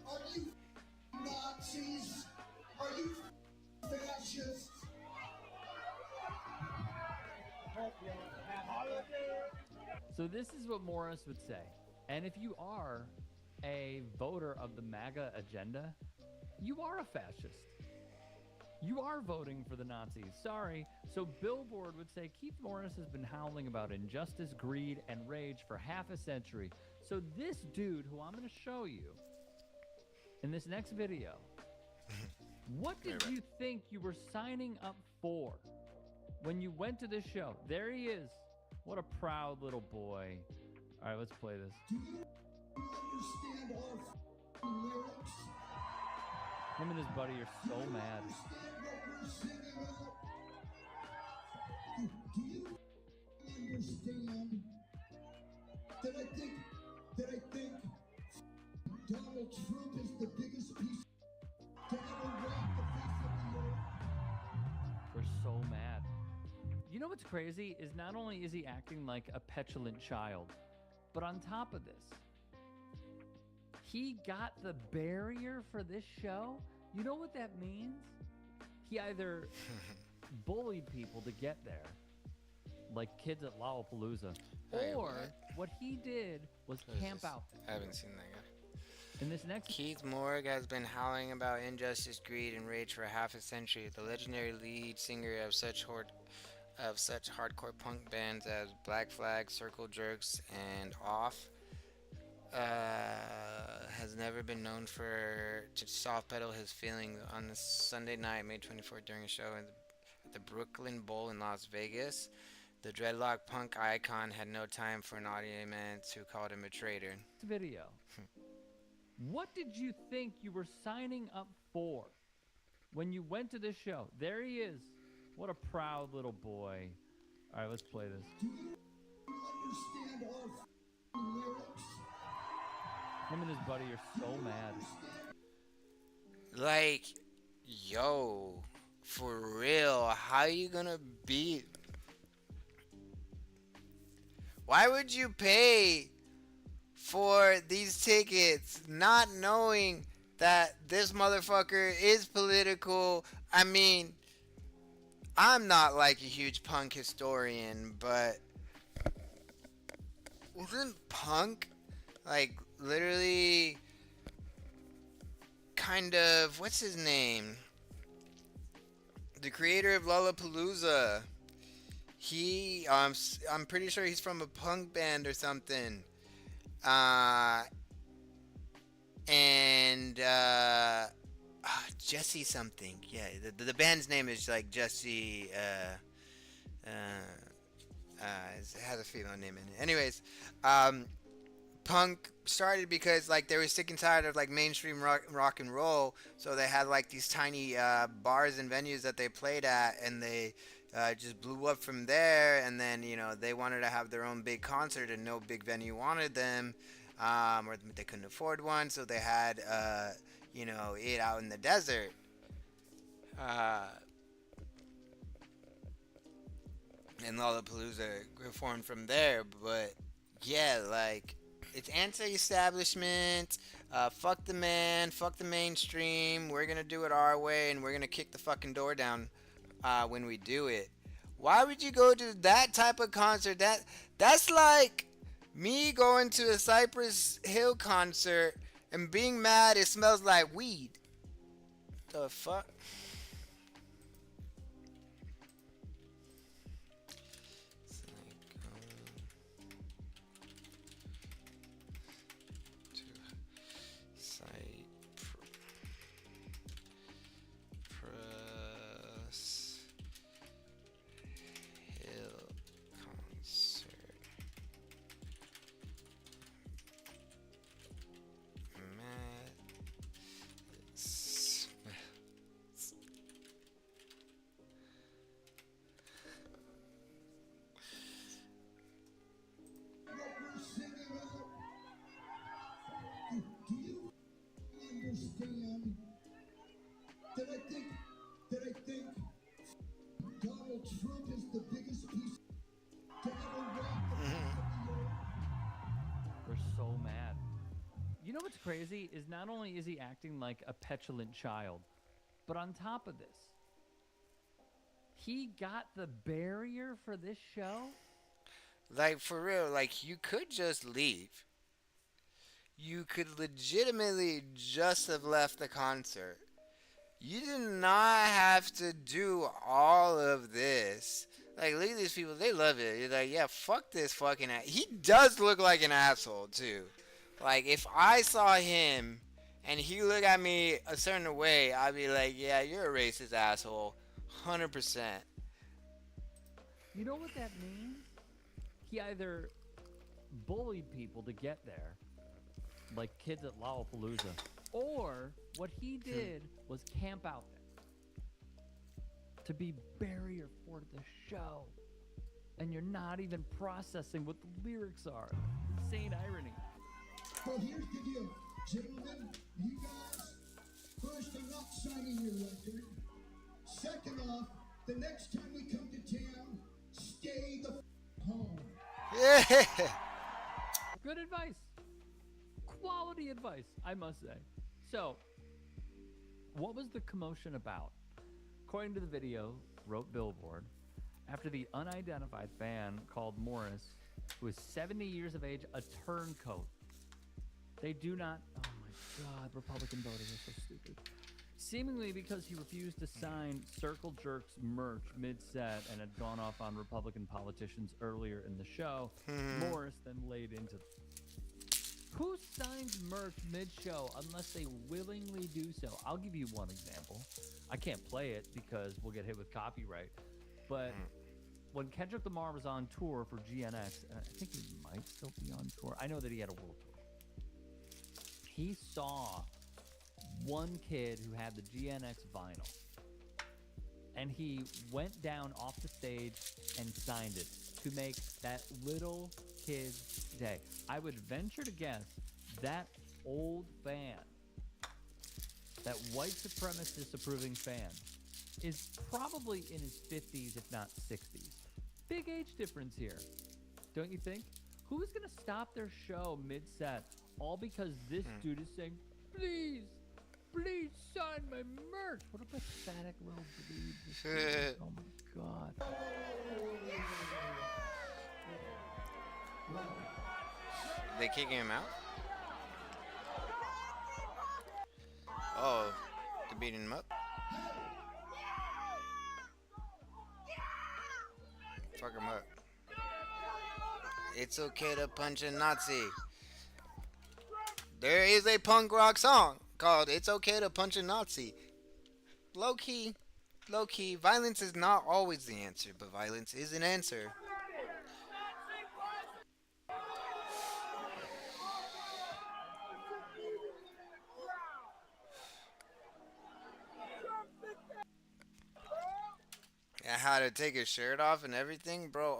Are you Nazis? Are you fascists? So this is what Morris would say. And if you are a voter of the MAGA agenda, you are a fascist. You are voting for the Nazis. Sorry. So Billboard would say Keith Morris has been howling about injustice, greed, and rage for half a century. So this dude, who I'm going to show you in this next video, what did you think you were signing up for when you went to this show? There he is. What a proud little boy. All right, let's play this. Do you understand our lyrics? Him and his buddy are so mad. Do you understand that I think Donald Trump is the biggest piece to ever walk the face of the earth? We're so mad. You know what's crazy is not only is he acting like a petulant child, but on top of this, he got the barrier for this show. You know what that means? He either bullied people to get there, like kids at Lollapalooza, Hey, or what he did was camp out. I haven't seen that guy. In this next Keith Morg has been howling about injustice, greed, and rage for half a century. The legendary lead singer of such hardcore punk bands as Black Flag, Circle Jerks, and Off has never been known to soft pedal his feelings. On this Sunday night, May 24th, during a show at the Brooklyn Bowl in Las Vegas, the dreadlock punk icon had no time for an audience who called him a traitor. video, what did you think you were signing up for when you went to this show? There he is. What a proud little boy. All right, let's play this. Do you understand our lyrics? Him and his buddy are so mad. Like, yo, for real, how you gonna beat? Why would you pay for these tickets not knowing that this motherfucker is political? I mean, I'm not like a huge punk historian, but wasn't punk like literally kind of, what's his name? The creator of Lollapalooza. I'm pretty sure he's from a punk band or something. Uh, and Jesse something. Yeah, the band's name is like Jesse. It has a female name in it. Anyways, punk started because like they were sick and tired of like mainstream rock and roll, so they had like these tiny bars and venues that they played at, and they just blew up from there. And then they wanted to have their own big concert, and no big venue wanted them, or they couldn't afford one, so they had it out in the desert. And Lollapalooza formed from there. But yeah, like it's anti-establishment. Fuck the man. Fuck the mainstream. We're gonna do it our way, and we're gonna kick the fucking door down when we do it. Why would you go to that type of concert? That's like me going to a Cypress Hill concert and being mad it smells like weed. The fuck? Understand that I think Donald Trump is the biggest piece to ever walk the face of the earth. They're so mad. You know what's crazy is not only is he acting like a petulant child, but on top of this, he got the barrier for this show. Like for real, like you could just leave. You could legitimately just have left the concert. You did not have to do all of this. Like, look at these people. They love it. You're like, yeah, fuck this fucking ass. He does look like an asshole, too. Like, if I saw him and he looked at me a certain way, I'd be like, yeah, you're a racist asshole. 100%. You know what that means? He either bullied people to get there, like kids at Lollapalooza, or what he did was camp out there to be barrier for the show. And you're not even processing what the lyrics are. Insane irony. Well, here's the deal, gentlemen. You guys, first, I'm not signing your record. Second off, the next time we come to town, stay the home. Yeah. Good advice. Quality advice, I must say. So, what was the commotion about? According to the video, wrote Billboard, after the unidentified fan called Morris, who is 70 years of age, a turncoat. They do not, oh my God, Republican voters are so stupid. Seemingly because he refused to sign Circle Jerks merch mid-set and had gone off on Republican politicians earlier in the show, Morris then laid into who signs merch mid-show unless they willingly do so? I'll give you one example. I can't play it because we'll get hit with copyright. But when Kendrick Lamar was on tour for GNX, and I think he might still be on tour. I know that he had a world tour. He saw one kid who had the GNX vinyl. And he went down off the stage and signed it to make that little kid's day. I would venture to guess that old fan, that white supremacist disapproving fan, is probably in his 50s, if not 60s. Big age difference here, don't you think? Who is going to stop their show mid-set all because this dude is saying, please sign my merch? What a pathetic little dude this is. Oh my God. They kicking him out? Oh, they're beating him up. Fuck him up. It's okay to punch a Nazi. There is a punk rock song called "It's Okay to Punch a Nazi." Low key, low key. Violence is not always the answer, but violence is an answer. And how to take his shirt off and everything, bro.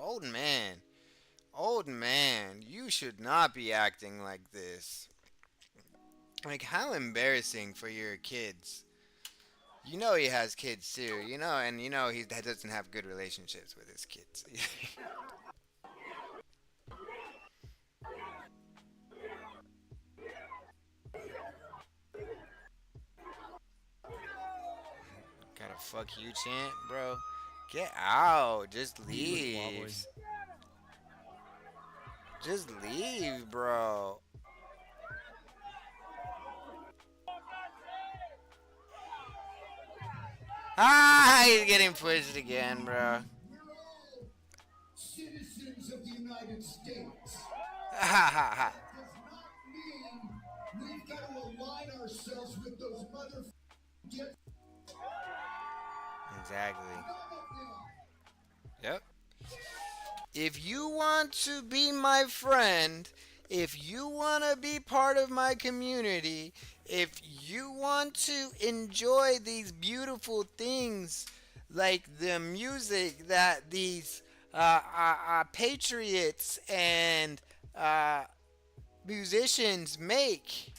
Old man, you should not be acting like this. Like, how embarrassing for your kids. You know he has kids too, you know, and you know he doesn't have good relationships with his kids. Got a fuck you chant, bro. Get out. Just He was wobbly. leave. Just leave, bro. Ah, he's getting pushed again, bro. We're all citizens of the United States. Ha ha ha. Does not mean we've got to align ourselves with those motherfuckers. Exactly. Yep. If you want to be my friend, if you want to be part of my community, if you want to enjoy these beautiful things like the music that these patriots and uh, musicians make,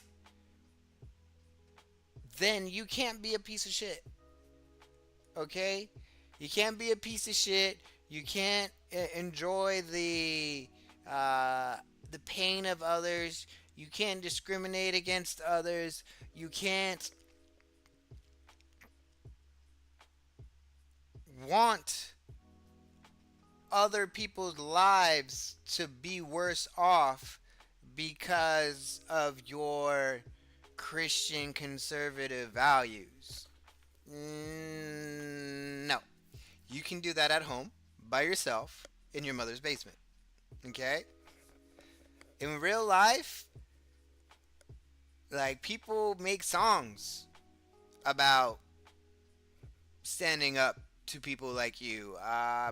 then you can't be a piece of shit. Okay? You can't be a piece of shit. You can't enjoy the pain of others. You can't discriminate against others. You can't want other people's lives to be worse off because of your Christian conservative values. No. You can do that at home by yourself in your mother's basement. Okay? In real life, like, people make songs about standing up to people like you.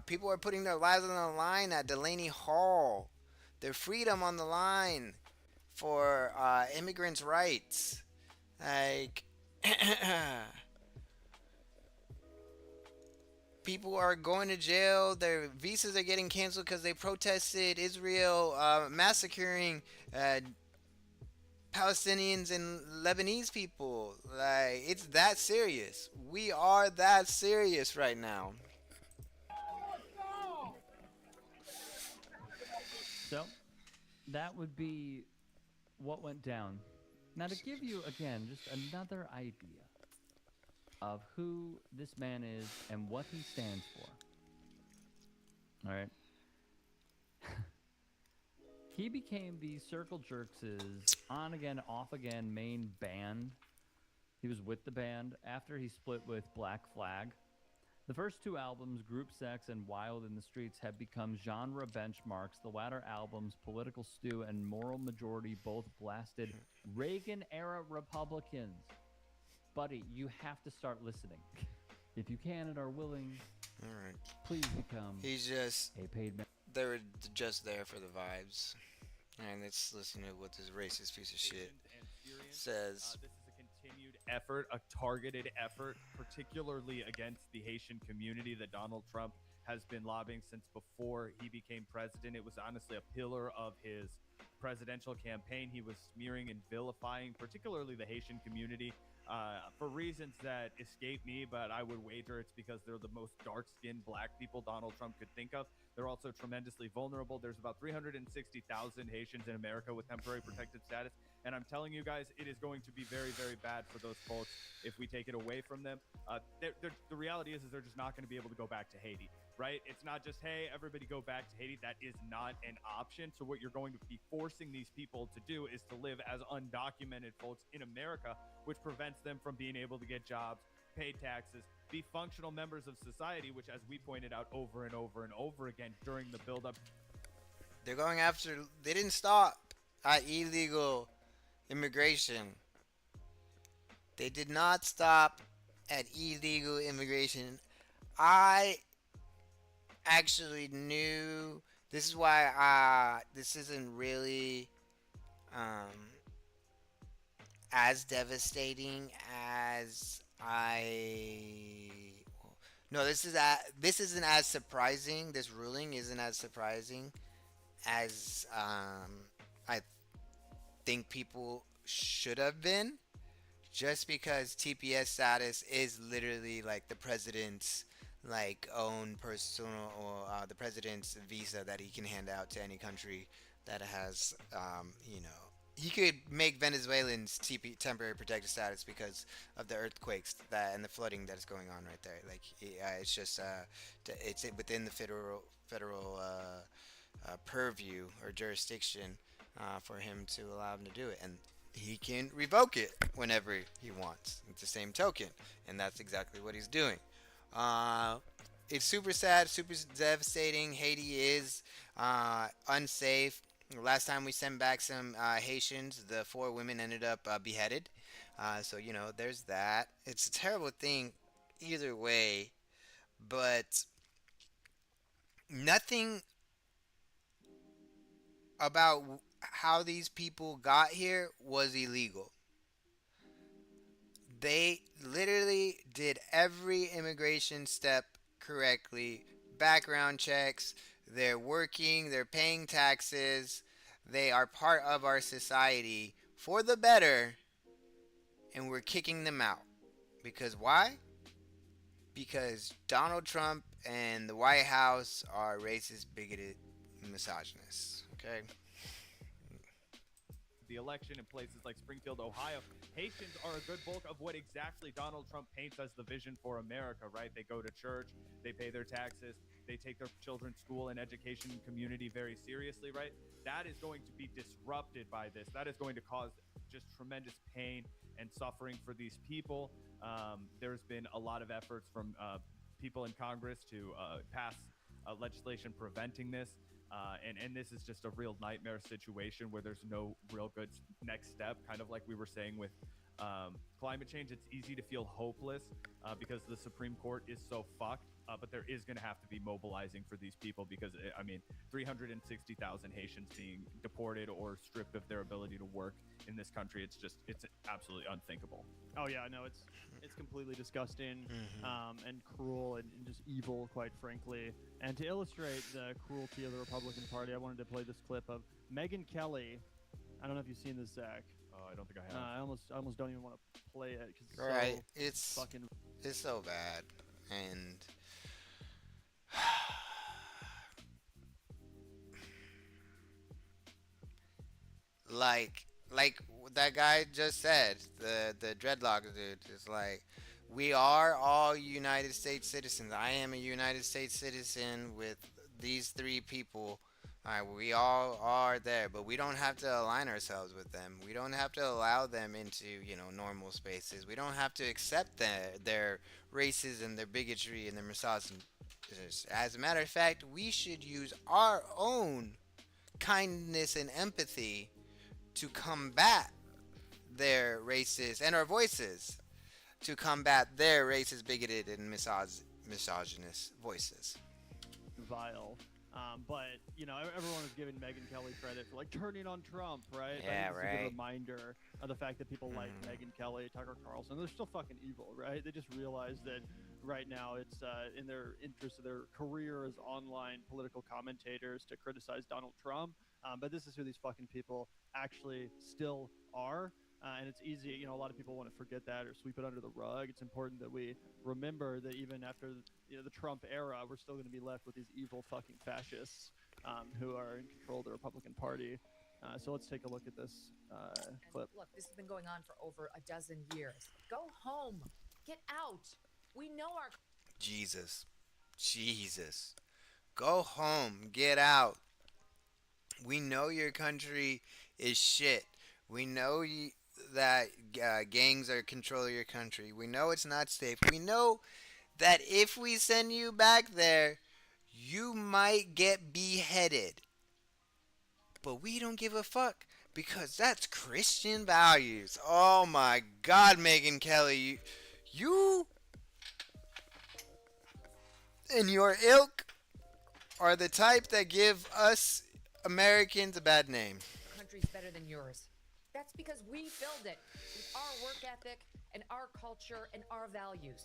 People are putting their lives on the line at Delaney Hall, their freedom on the line for immigrants' rights. Like, people are going to jail. Their visas are getting canceled because they protested Israel massacring Palestinians and Lebanese people. Like, it's that serious. We are that serious right now. So that would be what went down. Now, to give you again just another idea of who this man is and what he stands for. All right. He became the Circle Jerks' on again, off again main band. He was with the band after he split with Black Flag. The first two albums, Group Sex and Wild in the Streets, have become genre benchmarks. The latter albums, Political Stew and Moral Majority, both blasted Reagan-era Republicans. Buddy, you have to start listening. If you can and are willing, All right. please become He's just, a paid member. they were just there for the vibes. And let's listen to what this racist piece of shit says. This is a continued effort, a targeted effort, particularly against the Haitian community that Donald Trump has been lobbying since before he became president. It was honestly a pillar of his presidential campaign. He was smearing and vilifying, particularly the Haitian community, for reasons that escape me, but I would wager it's because they're the most dark-skinned black people Donald Trump could think of. They're also tremendously vulnerable. There's about 360,000 Haitians in America with temporary protected status, and I'm telling you guys, it is going to be very, very bad for those folks if we take it away from them. The reality is they're just not going to be able to go back to Haiti. right? It's not just, hey, everybody go back to Haiti. That is not an option. So what you're going to be forcing these people to do is to live as undocumented folks in America, which prevents them from being able to get jobs, pay taxes, be functional members of society, which, as we pointed out over and over and over again during the buildup. They're going after. They didn't stop at illegal immigration. They did not stop at illegal immigration. I actually knew. This is why this isn't really um, as devastating as I. No, this isn't as surprising. This ruling isn't as surprising as I think people should have been, just because TPS status is literally like the president's like own personal or the president's visa that he can hand out to any country that has he could make Venezuelans temporary protected status because of the earthquakes that and the flooding that is going on right there. Like it's just it's within the federal purview or jurisdiction for him to allow him to do it, and he can revoke it whenever he wants. It's the same token, and that's exactly what he's doing. Uh, it's super sad, super devastating. Haiti is unsafe. Last time we sent back some Haitians, the 4 women ended up beheaded. So there's that. It's a terrible thing, either way. But nothing about how these people got here was illegal. They literally did every immigration step correctly. Background checks, they're working, they're paying taxes, they are part of our society for the better, and we're kicking them out. Because why? Because Donald Trump and the White House are racist, bigoted, misogynists. Okay? The election in places like Springfield, Ohio, Haitians are a good bulk of what exactly Donald Trump paints as the vision for America, right? They go to church, they pay their taxes, they take their children's school and education and community very seriously, right? That is going to be disrupted by this. That is going to cause just tremendous pain and suffering for these people. There's been a lot of efforts from people in Congress to pass legislation preventing this. And this is just a real nightmare situation where there's no real good next step. Kind of like we were saying with climate change, it's easy to feel hopeless because the Supreme Court is so fucked. But there is going to have to be mobilizing for these people because, 360,000 Haitians being deported or stripped of their ability to work in this country, it's absolutely unthinkable. Oh yeah, no, it's completely disgusting and cruel and just evil, quite frankly. And to illustrate the cruelty of the Republican Party, I wanted to play this clip of Megyn Kelly. I don't know if you've seen this, Zach. I don't think I have. I almost don't even want to play it because It's fucking. It's so bad, and like that guy just said, the dreadlock dude is like, we are all United States citizens. I am a United States citizen with these 3 people. All right, we all are there, but we don't have to align ourselves with them. We don't have to allow them into normal spaces. We don't have to accept their racism, their bigotry, and their misogyny. As a matter of fact, we should use our own kindness and empathy to combat their racist and our voices to combat their racist, bigoted, and misogynist voices. Vile. But everyone is giving Megyn Kelly credit for turning on Trump, right? Yeah, I think it's a good reminder of the fact that people like Megyn Kelly, Tucker Carlson, they're still fucking evil, right? They just realize that right now it's in their interest of their career as online political commentators to criticize Donald Trump. But this is who these fucking people actually still are. And it's easy, a lot of people want to forget that or sweep it under the rug. It's important that we remember that even after the Trump era, we're still going to be left with these evil fucking fascists who are in control of the Republican Party. So let's take a look at this clip. Look, this has been going on for over a dozen years. Go home. Get out. We know our... Jesus. Jesus. Go home. Get out. We know your country is shit. We know that gangs are controlling your country. We know it's not safe. We know that if we send you back there, you might get beheaded. But we don't give a fuck because that's Christian values. Oh my God, Megan Kelly, you and your ilk are the type that give us Americans a bad name. Country's better than yours. That's because we build it with our work ethic and our culture and our values.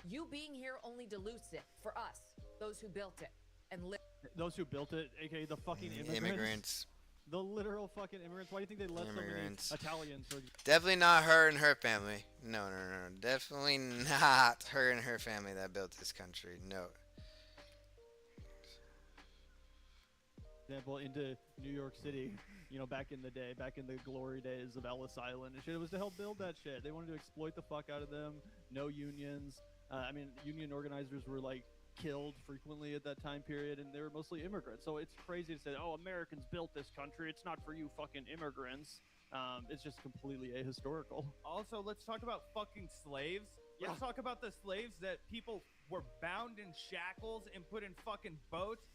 You being here only dilutes it for us, those who built it and live. Those who built it, aka the fucking immigrants. The literal fucking immigrants. Why do you think they let Immigrants. so many Italians? Definitely not her and her family. No. Definitely not her and her family that built this country. No. Example, into New York City, back in the day, back in the glory days of Ellis Island and shit. It was to help build that shit. They wanted to exploit the fuck out of them. No unions. Union organizers were killed frequently at that time period, and they were mostly immigrants. So it's crazy to say, oh, Americans built this country. It's not for you fucking immigrants. It's just completely ahistorical. Also, let's talk about fucking slaves. Yeah. Let's talk about the slaves that people were bound in shackles and put in fucking boats,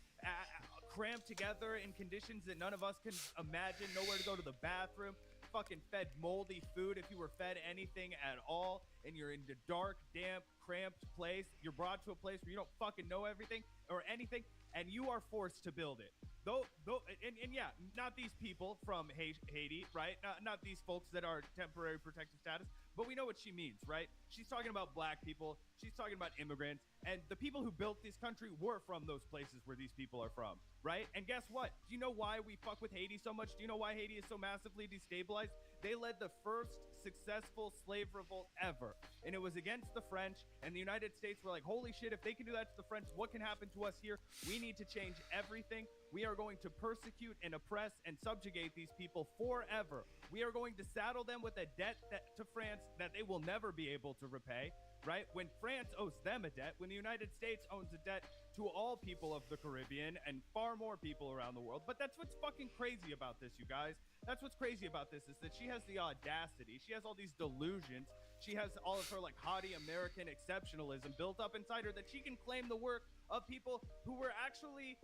cramped together in conditions that none of us can imagine, nowhere to go to the bathroom, fucking fed moldy food if you were fed anything at all, and you're in the dark, damp, cramped place. You're brought to a place where you don't fucking know everything or anything, and you are forced to build it. And yeah, not these people from Haiti, right? Not these folks that are temporary protective status, but we know what she means, right? She's talking about black people. She's talking about immigrants. And the people who built this country were from those places where these people are from, right? And guess what? Do you know why we fuck with Haiti so much? Do you know why Haiti is so massively destabilized? They led the first successful slave revolt ever. And it was against the French. And the United States were like, holy shit, if they can do that to the French, what can happen to us here? We need to change everything. We are going to persecute and oppress and subjugate these people forever. We are going to saddle them with a debt to France that they will never be able to repay, right? When France owes them a debt, when the United States owns a debt to all people of the Caribbean and far more people around the world. But that's what's fucking crazy about this, you guys. That's what's crazy about this, is that she has the audacity. She has all these delusions. She has all of her haughty American exceptionalism built up inside her that she can claim the work of people who were actually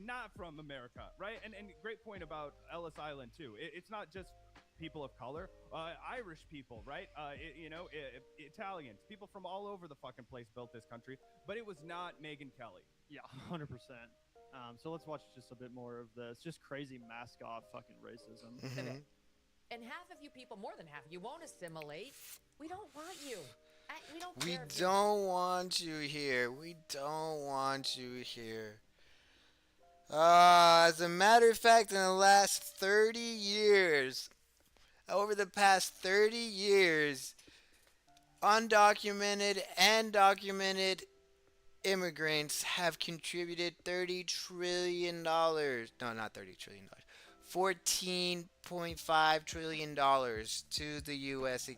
not from America, right? And great point about Ellis Island too. It's not just people of color, Irish people, right? Italians, people from all over the fucking place built this country, but it was not Megyn Kelly. Yeah, 100%. So let's watch just a bit more of this. Just crazy mask off fucking racism. Mm-hmm. And half of you people, more than half, you won't assimilate. We don't want you. We don't We care if don't want you here. We don't want you here. As a matter of fact, in the last 30 years, over the past 30 years, undocumented and documented immigrants have contributed $30 trillion. No, not $30 trillion. $14.5 trillion to the U.S.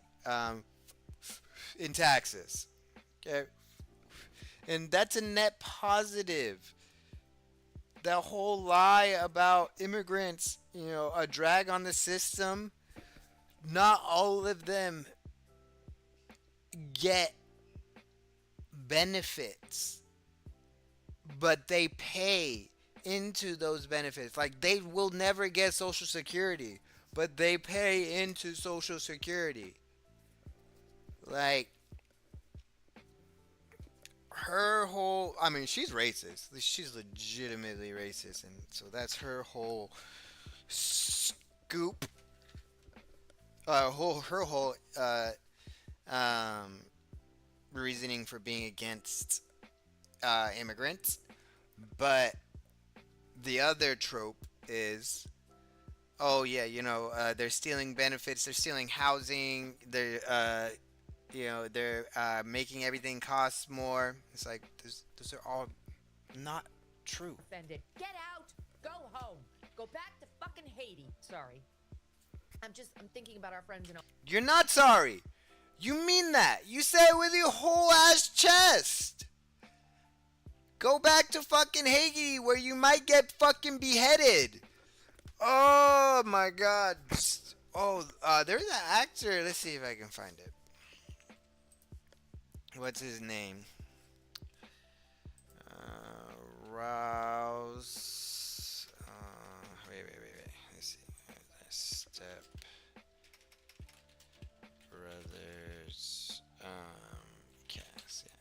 In taxes. Okay? And that's a net positive. That whole lie about immigrants, a drag on the system, not all of them get benefits, but they pay into those benefits. They will never get Social Security, but they pay into Social Security. Her whole, she's racist. She's legitimately racist, and so that's her whole scoop. Her whole reasoning for being against immigrants. But the other trope is, oh yeah, they're stealing benefits, they're stealing housing, they're making everything cost more. It's like those are all not true. offended. Get out. Go home. Go back to fucking Haiti. Sorry. I'm thinking about our friends in. You're not sorry. You mean that. You say it with your whole ass chest. Go back to fucking Haiti where you might get fucking beheaded. Oh my god. Oh, there's an actor. Let's see if I can find it. What's his name? Rouse. Wait. Let's see. Step Brothers. Cast. Yeah.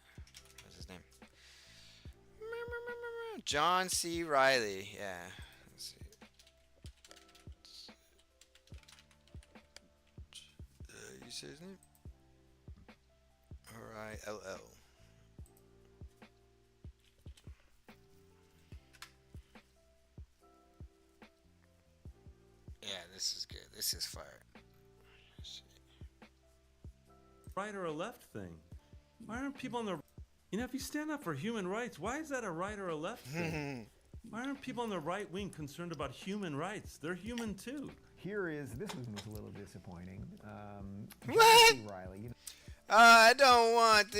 What's his name? John C. Riley. Yeah. Let's see. You say his name? R-I-L-L. Yeah, this is good. This is fire. Right or a left thing? Why aren't people on the... You know, if you stand up for human rights, why is that a right or a left thing? Why aren't people on the right wing concerned about human rights? They're human too. This one was a little disappointing. What? John C. Riley, you know, I don't want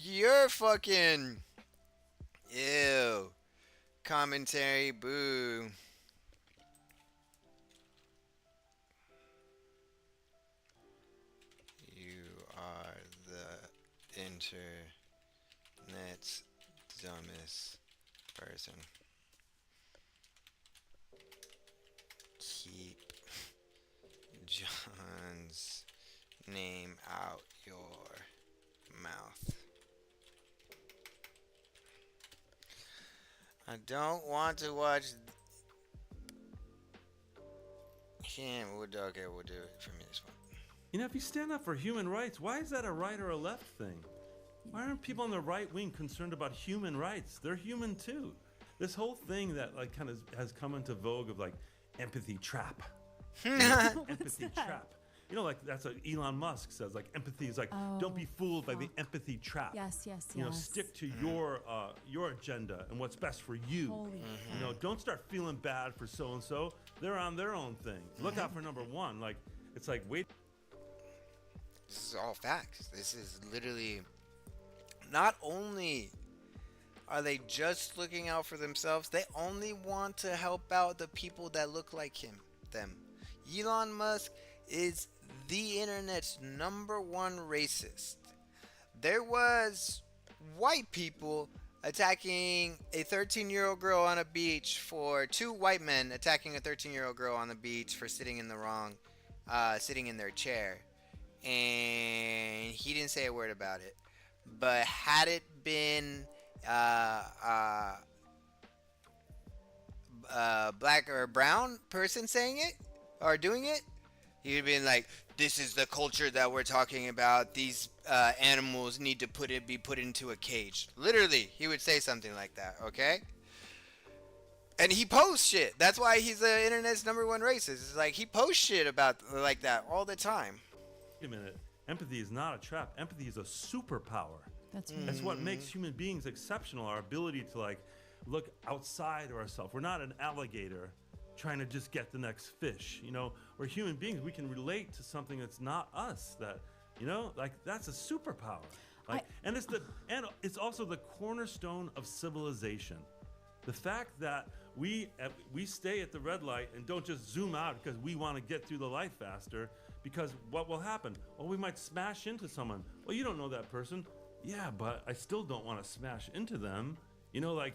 your fucking... Ew. Commentary, boo. You are the internet's dumbest person. Keep John's name out your mouth. I don't want to watch him. Okay, we'll do it for me this one. You know, if you stand up for human rights, why is that a right or a left thing? Why aren't people on the right wing concerned about human rights? They're human too. This whole thing that like kind of has come into vogue of like empathy trap. Empathy trap. You know, like that's what Elon Musk says. Like empathy is like, don't be fooled by the empathy trap. Yes. You know, stick to your agenda and what's best for you. Holy You know, don't start feeling bad for so and so. They're on their own thing. Look out for number one. Like it's like wait. This is all facts. This is literally. Not only are they just looking out for themselves, they only want to help out the people that look like them. Elon Musk is the internet's #1 racist. There was white people attacking a 13-year-old girl on a beach for two white men attacking a 13-year-old girl on the beach for sitting in their chair, and he didn't say a word about it. But had it been black or brown person saying it or doing it, he'd have been like, "This is the culture that we're talking about. These animals need to be put into a cage." Literally, he would say something like that. Okay. And he posts shit. That's why he's the internet's #1 racist. It's like he posts shit about like that all the time. Wait a minute. Empathy is not a trap. Empathy is a superpower. That's right. That's what makes human beings exceptional. Our ability to like look outside of ourselves. We're not an alligator trying to just get the next fish. You know, we're human beings. We can relate to something that's not us. That, you know, like that's a superpower. Like, and it's also the cornerstone of civilization. The fact that we stay at the red light and don't just zoom out because we want to get through the light faster. Because what will happen? Well, we might smash into someone. Well, you don't know that person. Yeah, but I still don't want to smash into them. You know, like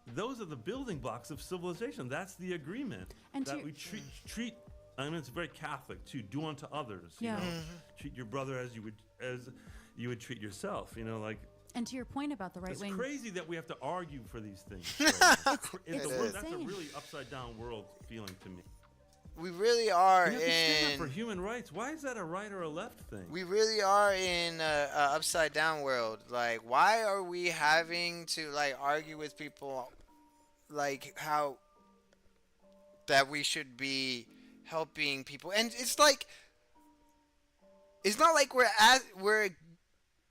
those are the building blocks of civilization. That's the agreement And that we treat. I mean, it's very Catholic too. Do unto others. Yeah. You know, treat your brother as you would treat yourself. You know, like. And to your point about the right wing, It's crazy that we have to argue for these things. That's a really upside down world feeling to me. We really are You have to stand up for human rights. Why is that a right or a left thing? We really are in a upside down world. Like, why are we having to like argue with people like how that we should be helping people? And it's like, it's not like we're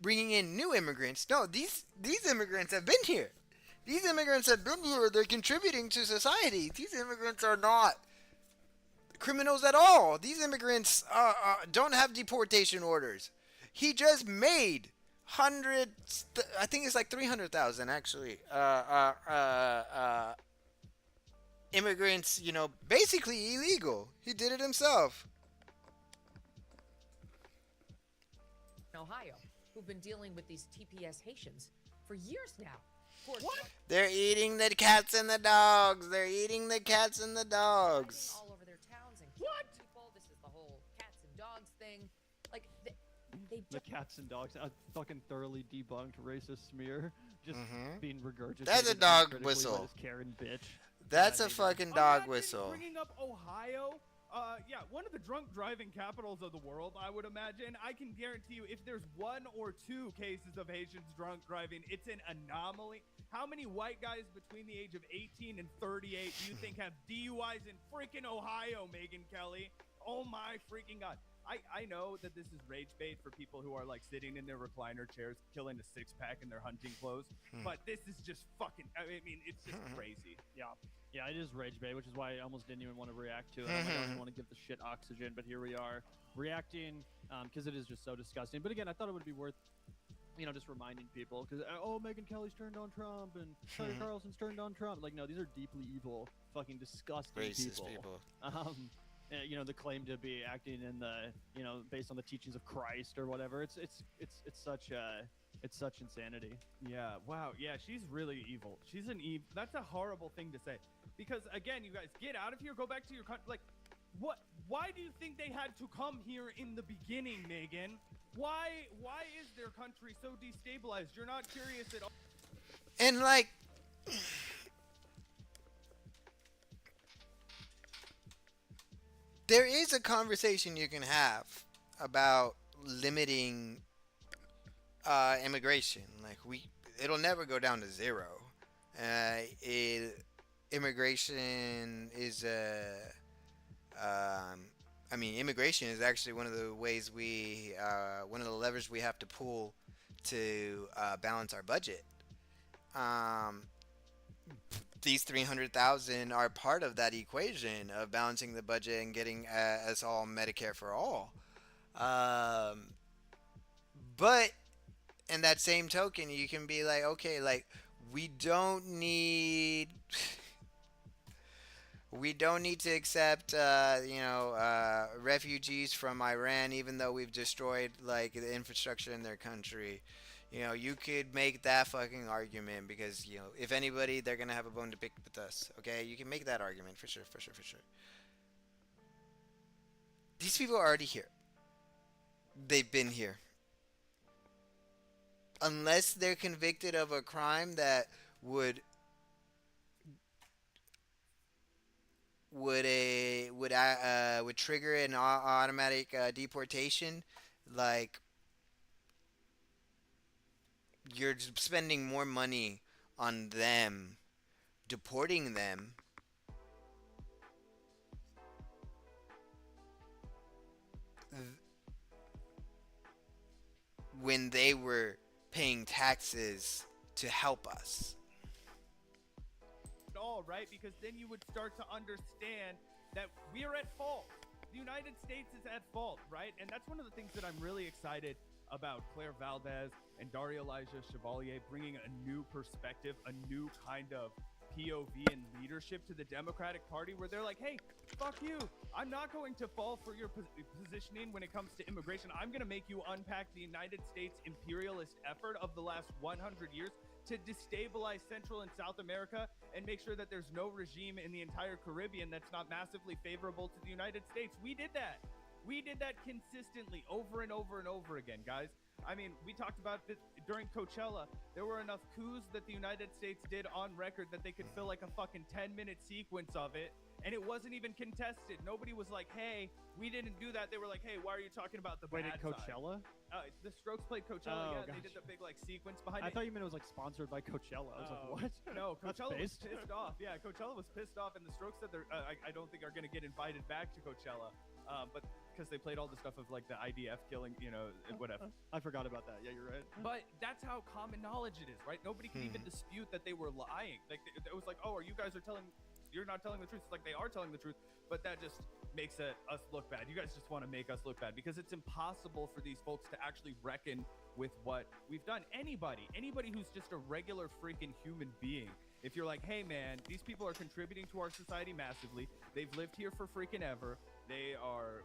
bringing in new immigrants. No, these immigrants have been here. These immigrants have been here. They're contributing to society. These immigrants are not criminals at all. These immigrants don't have deportation orders. He just made I think it's like 300,000 actually. Immigrants, basically illegal. He did it himself. In Ohio, who've been dealing with these TPS Haitians for years now. What? They're eating the cats and the dogs. They're eating the cats and the dogs. All over their towns and killing people. This is the whole cats and dogs thing. Like they The cats and dogs, a fucking thoroughly debunked racist smear, just being regurgitated. That's a dog critically by whistle. this Karen bitch. That's a fucking dog Imagine whistle. Bringing up Ohio, yeah, one of the drunk driving capitals of the world, I would imagine. I can guarantee you, if there's 1 or 2 cases of Haitians drunk driving, it's an anomaly. How many white guys between the age of 18 and 38 do you think have DUIs in freaking Ohio, Megan Kelly? Oh my freaking God. I know that this is rage bait for people who are like sitting in their recliner chairs, killing a 6-pack in their hunting clothes, but this is just fucking, I mean, it's just crazy. Yeah, it is rage bait, which is why I almost didn't even want to react to it. I'm like, I don't even want to give the shit oxygen, but here we are reacting because it is just so disgusting. But again, I thought it would be worth, just reminding people because Megyn Kelly's turned on Trump and Tucker Carlson's turned on Trump. Like, no, these are deeply evil, fucking disgusting Racist people. people. The claim to be acting in the, based on the teachings of Christ or whatever. It's such insanity. Yeah, wow, yeah, she's really evil. She's an evil. That's a horrible thing to say. Because, again, you guys, get out of here, go back to your country. Like, what? Why do you think they had to come here in the beginning, Megan? Why is their country so destabilized? You're not curious at all. And like, there is a conversation you can have about limiting immigration. Like, it'll never go down to zero. Immigration is immigration is actually one of the ways one of the levers we have to pull to balance our budget. These 300,000 are part of that equation of balancing the budget and getting us all Medicare for all. But in that same token, you can be like, okay, like, we don't need to accept refugees from Iran, even though we've destroyed like the infrastructure in their country. You could make that fucking argument because, if anybody, they're gonna have a bone to pick with us. Okay, you can make that argument for sure. These people are already here. They've been here. Unless they're convicted of a crime that would trigger an automatic deportation, like, you're spending more money on them, deporting them, when they were paying taxes to help us. All right, because then you would start to understand that we are at fault. The United States is at fault, right? And that's one of the things that I'm really excited about Claire Valdez and Daria Elijah Chevalier bringing a new perspective, a new kind of POV and leadership to the Democratic Party, where they're like, hey, fuck you. I'm not going to fall for your positioning when it comes to immigration. I'm going to make you unpack the United States imperialist effort of the last 100 years to destabilize Central and South America and make sure that there's no regime in the entire Caribbean that's not massively favorable to the United States. We did that. We did that consistently over and over and over again, guys. I mean, we talked about this during Coachella. There were enough coups that the United States did on record that they could fill like a fucking 10-minute sequence of it, and it wasn't even contested. Nobody was like, hey, we didn't do that. They were like, hey, why are you talking about the bad Wait, at Coachella? side? The Strokes played Coachella, Oh, yeah. They did the big like sequence behind I it. thought you meant it was like sponsored by Coachella. I was like, what? No, That's Coachella was based. pissed off. Yeah, Coachella was pissed off, and the Strokes said they're, I don't think are going to get invited back to Coachella. But because they played all the stuff of like the IDF killing, whatever. I forgot about that. Yeah, you're right. But that's how common knowledge it is, right? Nobody can even dispute that they were lying. Like, it was like, oh, are you guys are telling, you're not telling the truth. It's like they are telling the truth, but that just makes us look bad. You guys just want to make us look bad because it's impossible for these folks to actually reckon with what we've done. Anybody who's just a regular freaking human being, if you're like, hey man, these people are contributing to our society massively. They've lived here for freaking ever. They are,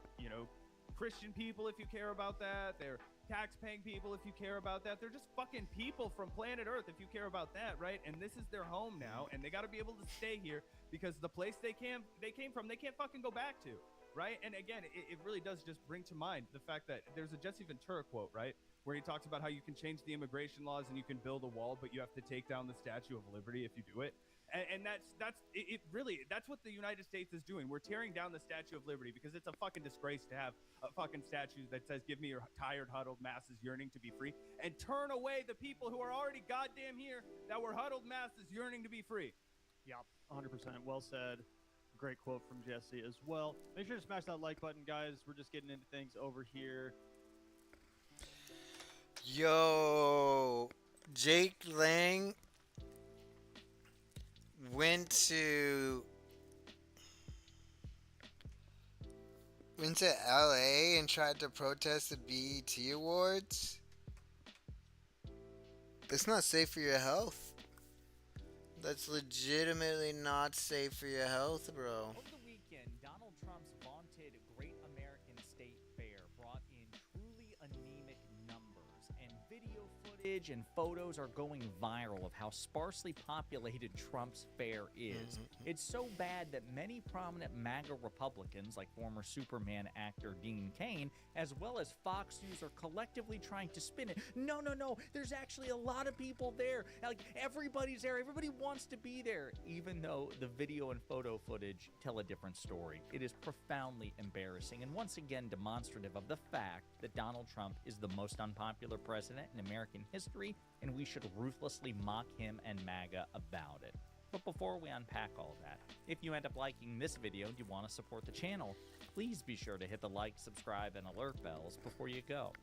Christian people if you care about that. They're tax-paying people if you care about that. They're just fucking people from planet Earth if you care about that, right? And this is their home now, and they got to be able to stay here because the place they came from, they can't fucking go back to, right? And again, it really does just bring to mind the fact that there's a Jesse Ventura quote, right, where he talks about how you can change the immigration laws and you can build a wall, but you have to take down the Statue of Liberty if you do it. And that's what the United States is doing. We're tearing down the Statue of Liberty because it's a fucking disgrace to have a fucking statue that says, give me your tired, huddled masses yearning to be free, and turn away the people who are already goddamn here that were huddled masses yearning to be free. Yep, 100%. Well said. Great quote from Jesse as well. Make sure to smash that like button, guys. We're just getting into things over here. Yo, Jake Lang went to LA and tried to protest the BET Awards. That's not safe for your health. That's legitimately not safe for your health, bro. Over the weekend, Donald Trump's vaunted Great American State Fair brought in truly anemic numbers, and video footage and photos are going viral of how sparsely populated Trump's fair is. It's so bad that many prominent MAGA Republicans, like former Superman actor Dean Cain, as well as Fox News, are collectively trying to spin it. No, there's actually a lot of people there. Like, everybody's there. Everybody wants to be there, even though the video and photo footage tell a different story. It is profoundly embarrassing and once again demonstrative of the fact that Donald Trump is the most unpopular president in American history, and we should ruthlessly mock him and MAGA about it. But before we unpack all that, if you end up liking this video and you want to support the channel, please be sure to hit the like, subscribe, and alert bells before you go.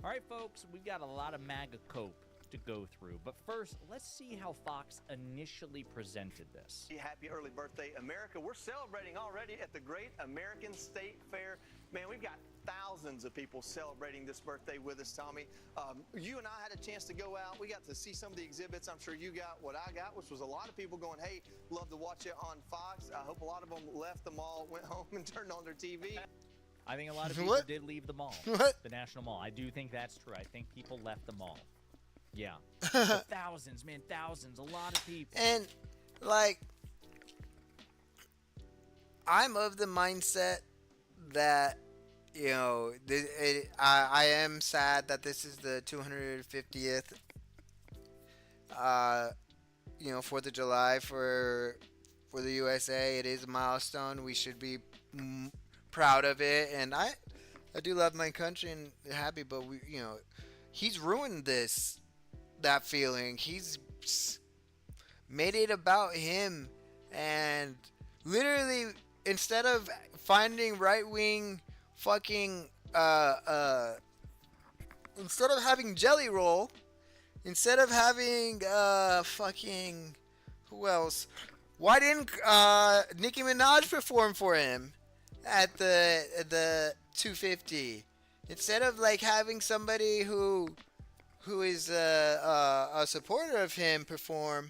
All right, folks, we've got a lot of MAGA cope to go through, but first, let's see how Fox initially presented this. Happy early birthday, America. We're celebrating already at the Great American State Fair. Man, we've got thousands of people celebrating this birthday with us, Tommy. You and I had a chance to go out. We got to see some of the exhibits. I'm sure you got what I got, which was a lot of people going, hey, love to watch it on Fox. I hope a lot of them left the mall, went home and turned on their TV. I think a lot of people did leave the mall, the National Mall. I do think that's true. I think people left the mall. Yeah. Thousands, man, thousands, a lot of people. And, like, I'm of the mindset that, I am sad that this is the 250th, 4th of July for the USA. It is a milestone. We should be proud of it. And I do love my country and happy, but he's ruined that feeling. He's made it about him, and literally, instead of finding right-wing fucking instead of having Jelly Roll, instead of having fucking who else, why didn't Nicki Minaj perform for him at the 250 instead of like having somebody who is a supporter of him perform?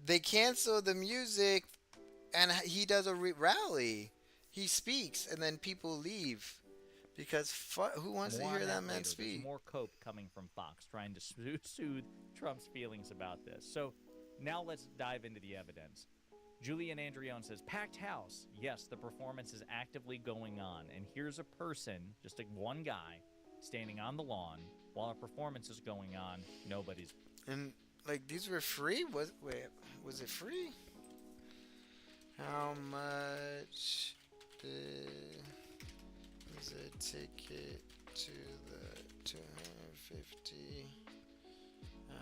They cancel the music, and he does a rally. He speaks, and then people leave because who wants to hear that man speak? There's more cope coming from Fox trying to soothe Trump's feelings about this. So now let's dive into the evidence. Julian Andrione says, packed house. Yes, the performance is actively going on, and here's a person, just one guy, standing on the lawn while a performance is going on. Nobody's. And like these were free? Was it free? How much is a ticket to the 250 a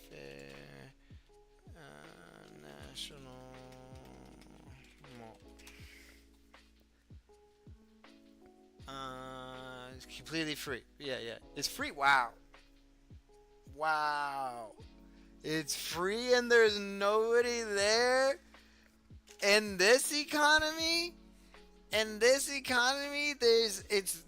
fair national mall? It's completely free. Yeah, it's free. Wow. It's free and there's nobody there. In this economy, there's it's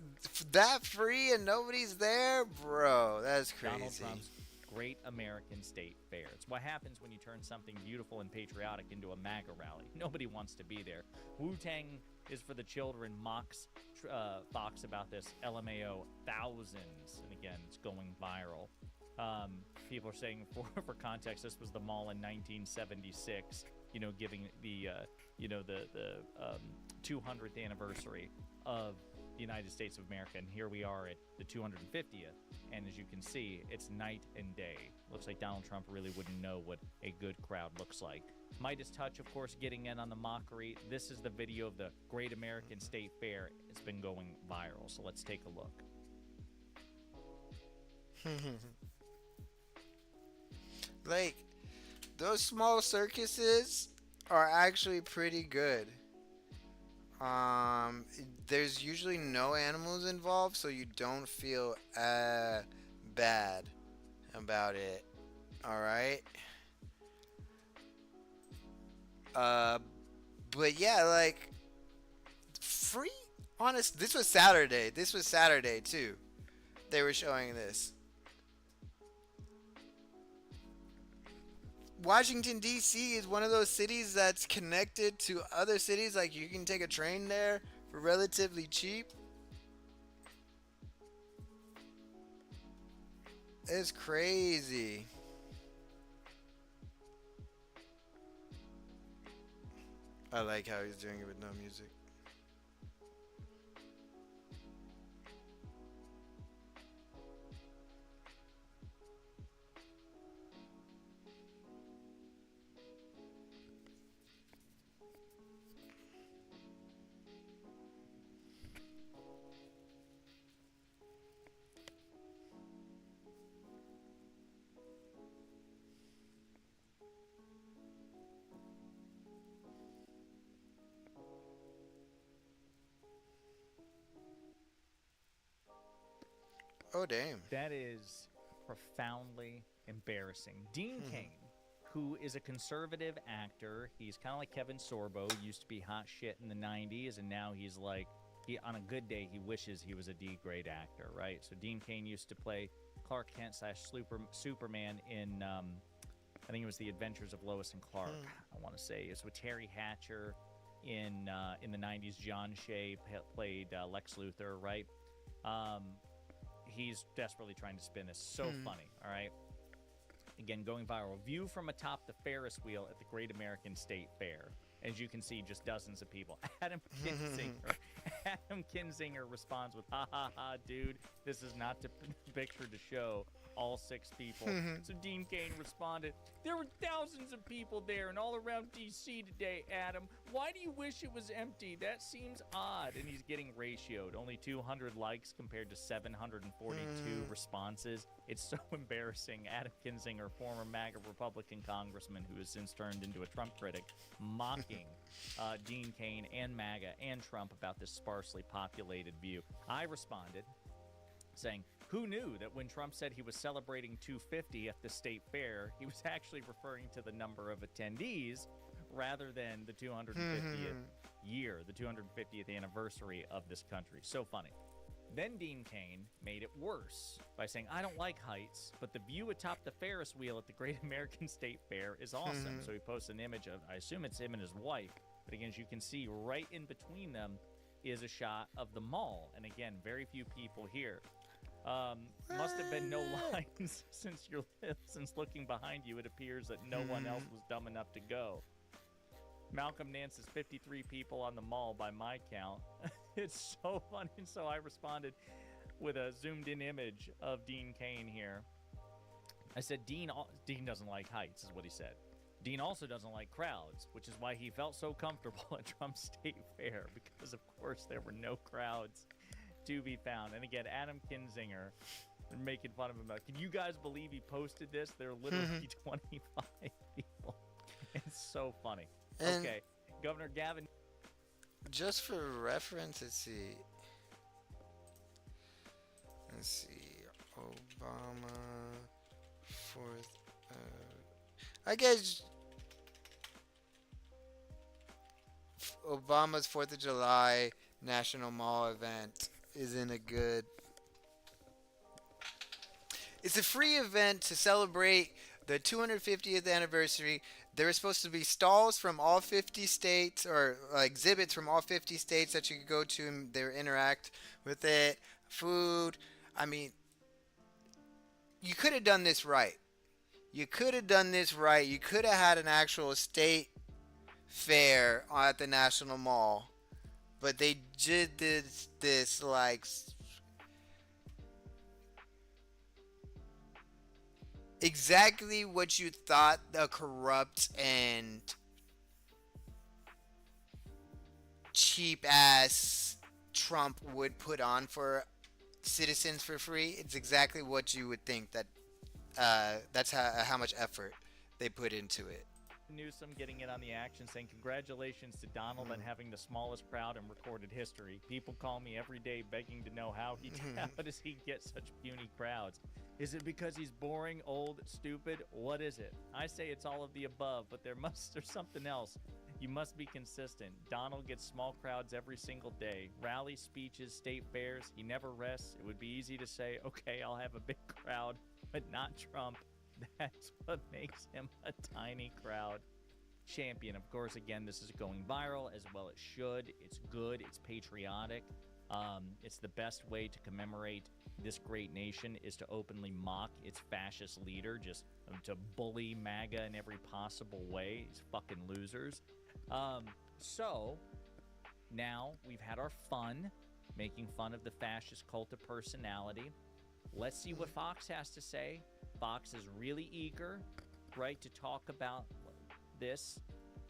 that free and nobody's there, bro. That's crazy. Donald Trump's Great American State Fair. It's what happens when you turn something beautiful and patriotic into a MAGA rally. Nobody wants to be there. Wu-Tang is for the children. Fox about this. LMAO, thousands. And again, it's going viral. People are saying, for context, this was the mall in 1976, giving the 200th anniversary of the United States of America, and here we are at the 250th, and as you can see, it's night and day. Looks like Donald Trump really wouldn't know what a good crowd looks like. Midas Touch, of course, getting in on the mockery. This is the video of the Great American State Fair. It's been going viral, so let's take a look. Like, those small circuses are actually pretty good. There's usually no animals involved, so you don't feel bad about it. All right. But yeah, like, free. Honest, this was Saturday. This was Saturday too. They were showing this. Washington, D.C. is one of those cities that's connected to other cities. Like, you can take a train there for relatively cheap. It's crazy. I like how he's doing it with no music. Oh, damn. That is profoundly embarrassing. Dean Cain, who is a conservative actor, he's kind of like Kevin Sorbo, used to be hot shit in the 90s, and now he's like, on a good day, he wishes he was a D-grade actor, right? So Dean Cain used to play Clark Kent / Superman in, I think it was The Adventures of Lois and Clark, I want to say. It's with Terry Hatcher in the 90s. John Shea played Lex Luthor, right? He's desperately trying to spin this. So funny, all right? Again, going viral. View from atop the Ferris wheel at the Great American State Fair. As you can see, just dozens of people. Adam Kinzinger responds with, ha ha ha, dude, this is not the picture to show all 6 people. So Dean Cain responded, there were thousands of people there and all around D.C. today, Adam. Why do you wish it was empty? That seems odd. And he's getting ratioed. Only 200 likes compared to 742 responses. It's so embarrassing. Adam Kinzinger, former MAGA Republican congressman who has since turned into a Trump critic, mocking Dean Cain and MAGA and Trump about this sparsely populated view. I responded saying, who knew that when Trump said he was celebrating 250 at the state fair, he was actually referring to the number of attendees rather than the 250th year, the 250th anniversary of this country. So funny. Then Dean Cain made it worse by saying, I don't like heights, but the view atop the Ferris wheel at the Great American State Fair is awesome. So he posts an image of, I assume it's him and his wife, but again, as you can see, right in between them is a shot of the mall. And again, very few people here. Must have been no lines since looking behind you, it appears that no one else was dumb enough to go. Malcolm Nance is 53 people on the mall by my count. It's so funny. And so I responded with a zoomed in image of Dean Cain here. I said, Dean doesn't like heights, is what he said. Dean also doesn't like crowds, which is why he felt so comfortable at Trump's state fair, because of course there were no crowds to be found. And again, Adam Kinzinger making fun of him about, can you guys believe he posted this? There are literally 25 people. It's so funny. And okay, Governor Gavin. Just for reference, let's see. Obama, 4th I guess Obama's 4th of July National Mall event isn't a good. It's a free event to celebrate the 250th anniversary. There were supposed to be stalls from all 50 states, or exhibits from all 50 states that you could go to and they would interact with it. Food. I mean, you could have done this right. You could have done this right. You could have had an actual state fair at the National Mall. But they did this like exactly what you thought the corrupt and cheap ass Trump would put on for citizens for free. It's exactly what you would think that that's how much effort they put into it. Newsom getting in on the action, saying congratulations to Donald on having the smallest crowd in recorded history. People call me every day begging to know how does he get such puny crowds? Is it because he's boring, old, stupid? What is it? I say it's all of the above, but there's something else. You must be consistent. Donald gets small crowds every single day. Rally speeches, state fairs, he never rests. It would be easy to say, okay, I'll have a big crowd, but not Trump. That's what makes him a tiny crowd champion. Of course, again, this is going viral, as well it should. It's good. It's patriotic. It's the best way to commemorate this great nation is to openly mock its fascist leader, just to bully MAGA in every possible way. These fucking losers. So now we've had our fun, making fun of the fascist cult of personality. Let's see what Fox has to say. Fox is really eager, right, to talk about this.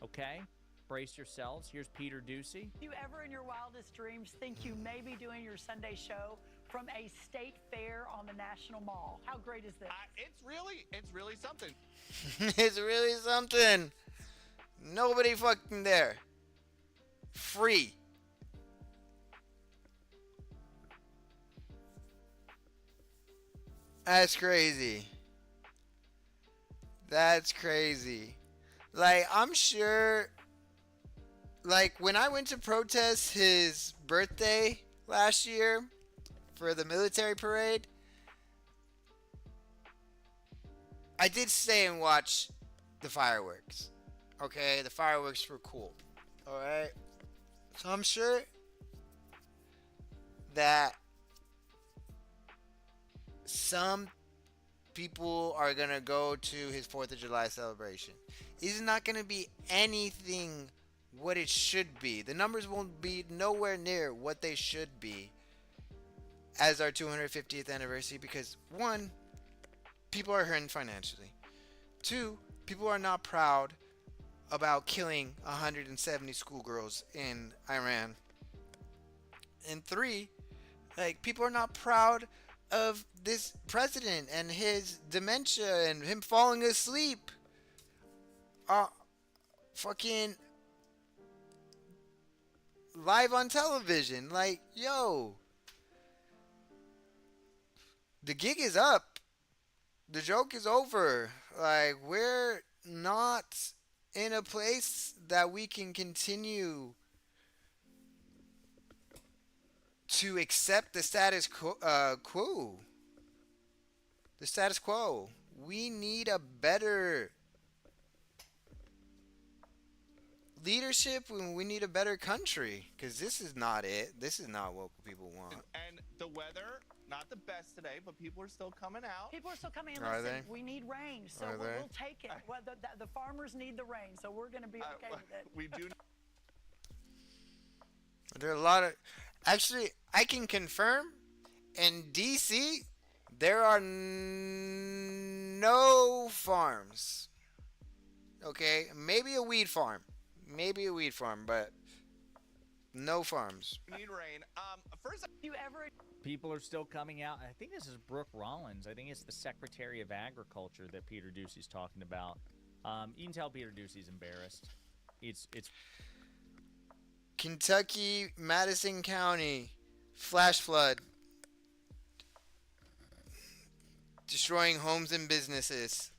Okay? Brace yourselves. Here's Peter Ducey. Do you ever in your wildest dreams think you may be doing your Sunday show from a state fair on the National Mall? How great is this? It's really something. It's really something. Nobody fucking there. Free. That's crazy. That's crazy. Like, I'm sure, like, when I went to protest his birthday last year for the military parade, I did stay and watch the fireworks. Okay, the fireworks were cool. Alright? So I'm sure that some people are gonna go to his 4th of July celebration. It's not gonna be anything what it should be. The numbers won't be nowhere near what they should be as our 250th anniversary because, one, people are hurting financially. Two, people are not proud about killing 170 schoolgirls in Iran. And three, like, people are not proud of this president and his dementia and him falling asleep. Fucking live on television. Like, yo, the gig is up. The joke is over. Like, we're not in a place that we can continue to accept the status quo. The status quo. We need a better leadership. We need a better country. Because this is not it. This is not what people want. And the weather, not the best today, but people are still coming out. People are still coming in. Are Listen, they? we need rain, so Are they? we'll take it. Well, the farmers need the rain, so we're going to be okay with it. We do. There are a lot of... Actually, I can confirm in DC, there are no farms. Okay? Maybe a weed farm. But no farms. We need rain. First, you ever... People are still coming out. I think this is Brooke Rollins. I think it's the Secretary of Agriculture that Peter Ducey's talking about. You can tell Peter Ducey's embarrassed. It's Kentucky, Madison County, flash flood. Destroying homes and businesses.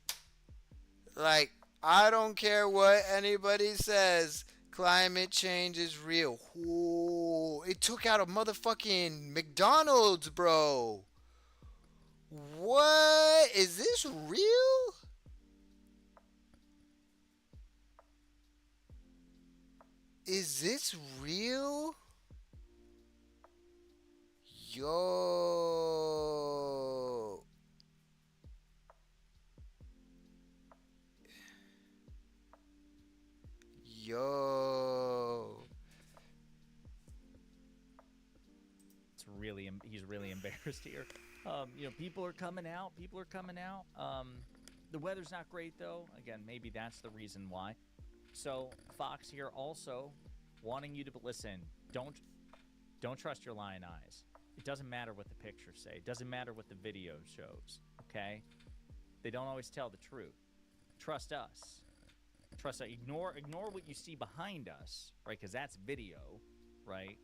Like, I don't care what anybody says. Climate change is real. Ooh, it took out a motherfucking McDonald's, bro. What? Is this real? Is this real? Yo. Yo. He's really embarrassed here. People are coming out. People are coming out. The weather's not great though. Again, maybe that's the reason why. So Fox here also wanting you to listen. Don't trust your lying eyes. It doesn't matter what the pictures say. It doesn't matter what the video shows. Okay? They don't always tell the truth. Trust us. Trust us. Ignore what you see behind us, right? Because that's video, right?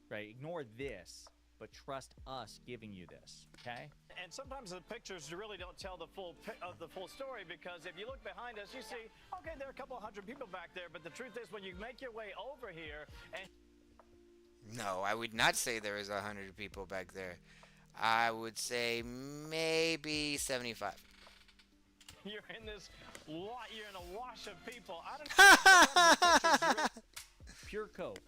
Right. Ignore this, but trust us giving you this. Okay? And sometimes the pictures really don't tell the full story, because if you look behind us, you see, okay, there are a couple hundred people back there, but the truth is, when you make your way over here and No, I would not say there is 100 people back there. I would say maybe 75. you're in this lot, you're in a wash of people. I don't know. Pure cope.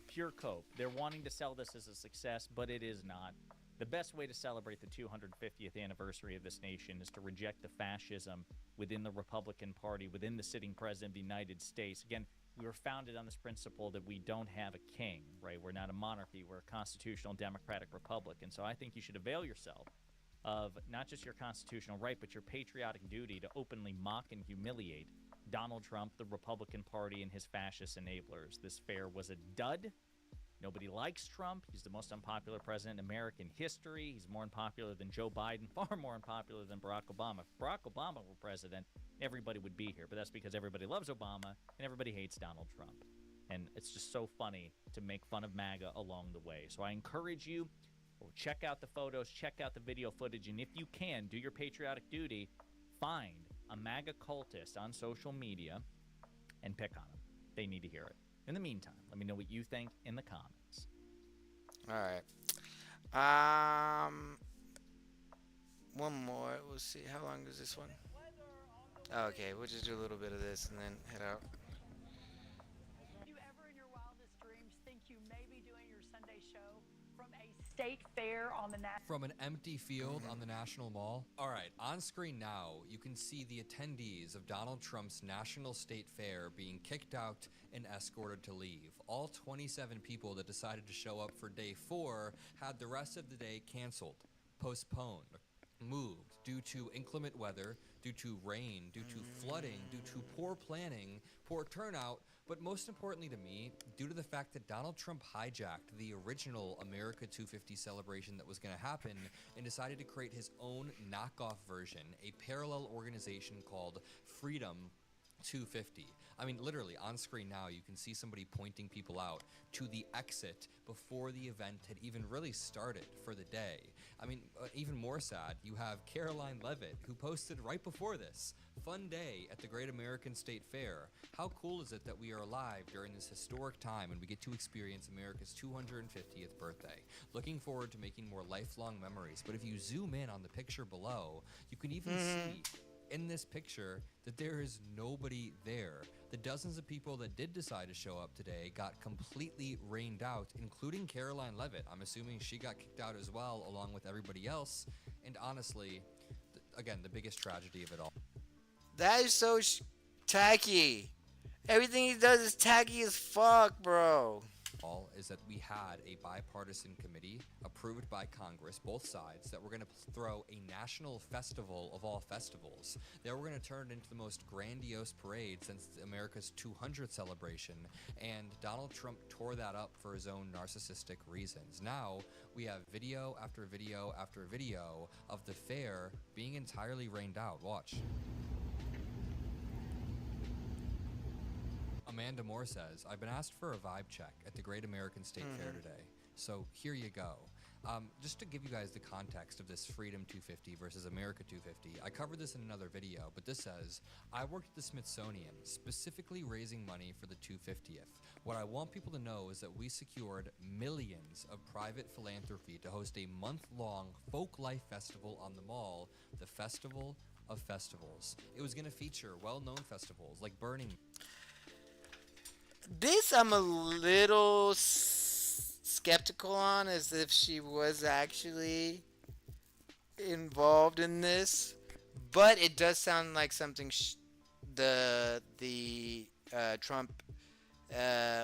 Pure cope. They're wanting to sell this as a success, but it is not. The best way to celebrate the 250th anniversary of this nation is to reject the fascism within the Republican Party, within the sitting president of the United States. Again, we were founded on this principle that we don't have a king, right? We're not a monarchy. We're a constitutional democratic republic. And so I think you should avail yourself of not just your constitutional right, but your patriotic duty to openly mock and humiliate Donald Trump, the Republican Party, and his fascist enablers. This fair was a dud. Nobody likes Trump. He's the most unpopular president in American history. He's more unpopular than Joe Biden, far more unpopular than Barack Obama. If Barack Obama were president, everybody would be here. But that's because everybody loves Obama and everybody hates Donald Trump. And it's just so funny to make fun of MAGA along the way. So I encourage you, check out the photos, check out the video footage, and if you can, do your patriotic duty, find a MAGA cultist on social media and pick on them. They need to hear it. In the meantime, let me know what you think in the comments. All right. One more. We'll see. How long is this one? Okay, we'll just do a little bit of this and then head out. Do you ever in your wildest dreams think you may be doing your Sunday show from a state fair on the national? From an empty field on the National Mall? All right, on screen now, you can see the attendees of Donald Trump's National State Fair being kicked out and escorted to leave. All 27 people that decided to show up for day 4 had the rest of the day canceled, postponed, moved due to inclement weather, due to rain, due to flooding, due to poor planning, poor turnout, but most importantly to me, due to the fact that Donald Trump hijacked the original America 250 celebration that was going to happen and decided to create his own knockoff version, a parallel organization called Freedom 250. I mean, literally, on screen now, you can see somebody pointing people out to the exit before the event had even really started for the day. I mean, even more sad, you have Caroline Levitt, who posted right before this, "Fun day at the Great American State Fair. How cool is it that we are alive during this historic time and we get to experience America's 250th birthday? Looking forward to making more lifelong memories." But if you zoom in on the picture below, you can even see in this picture that there is nobody there. The dozens of people that did decide to show up today got completely rained out, including Caroline Levitt. I'm assuming she got kicked out as well, along with everybody else. And honestly, again, the biggest tragedy of it all. That is so tacky. Everything he does is tacky as fuck, bro. All is that we had a bipartisan committee approved by Congress, both sides, that we're going to throw a national festival of all festivals. That we're going to turn it into the most grandiose parade since America's 200th celebration, and Donald Trump tore that up for his own narcissistic reasons. Now we have video after video after video of the fair being entirely rained out. Watch. Amanda Moore says, "I've been asked for a vibe check at the Great American State Fair today, so here you go. Just to give you guys the context of this Freedom 250 versus America 250, I covered this in another video, but this says, I worked at the Smithsonian, specifically raising money for the 250th. What I want people to know is that we secured millions of private philanthropy to host a month-long folk life festival on the mall, the Festival of Festivals. It was going to feature well-known festivals like Burning. This I'm a little skeptical on, as if she was actually involved in this, but it does sound like something the Trump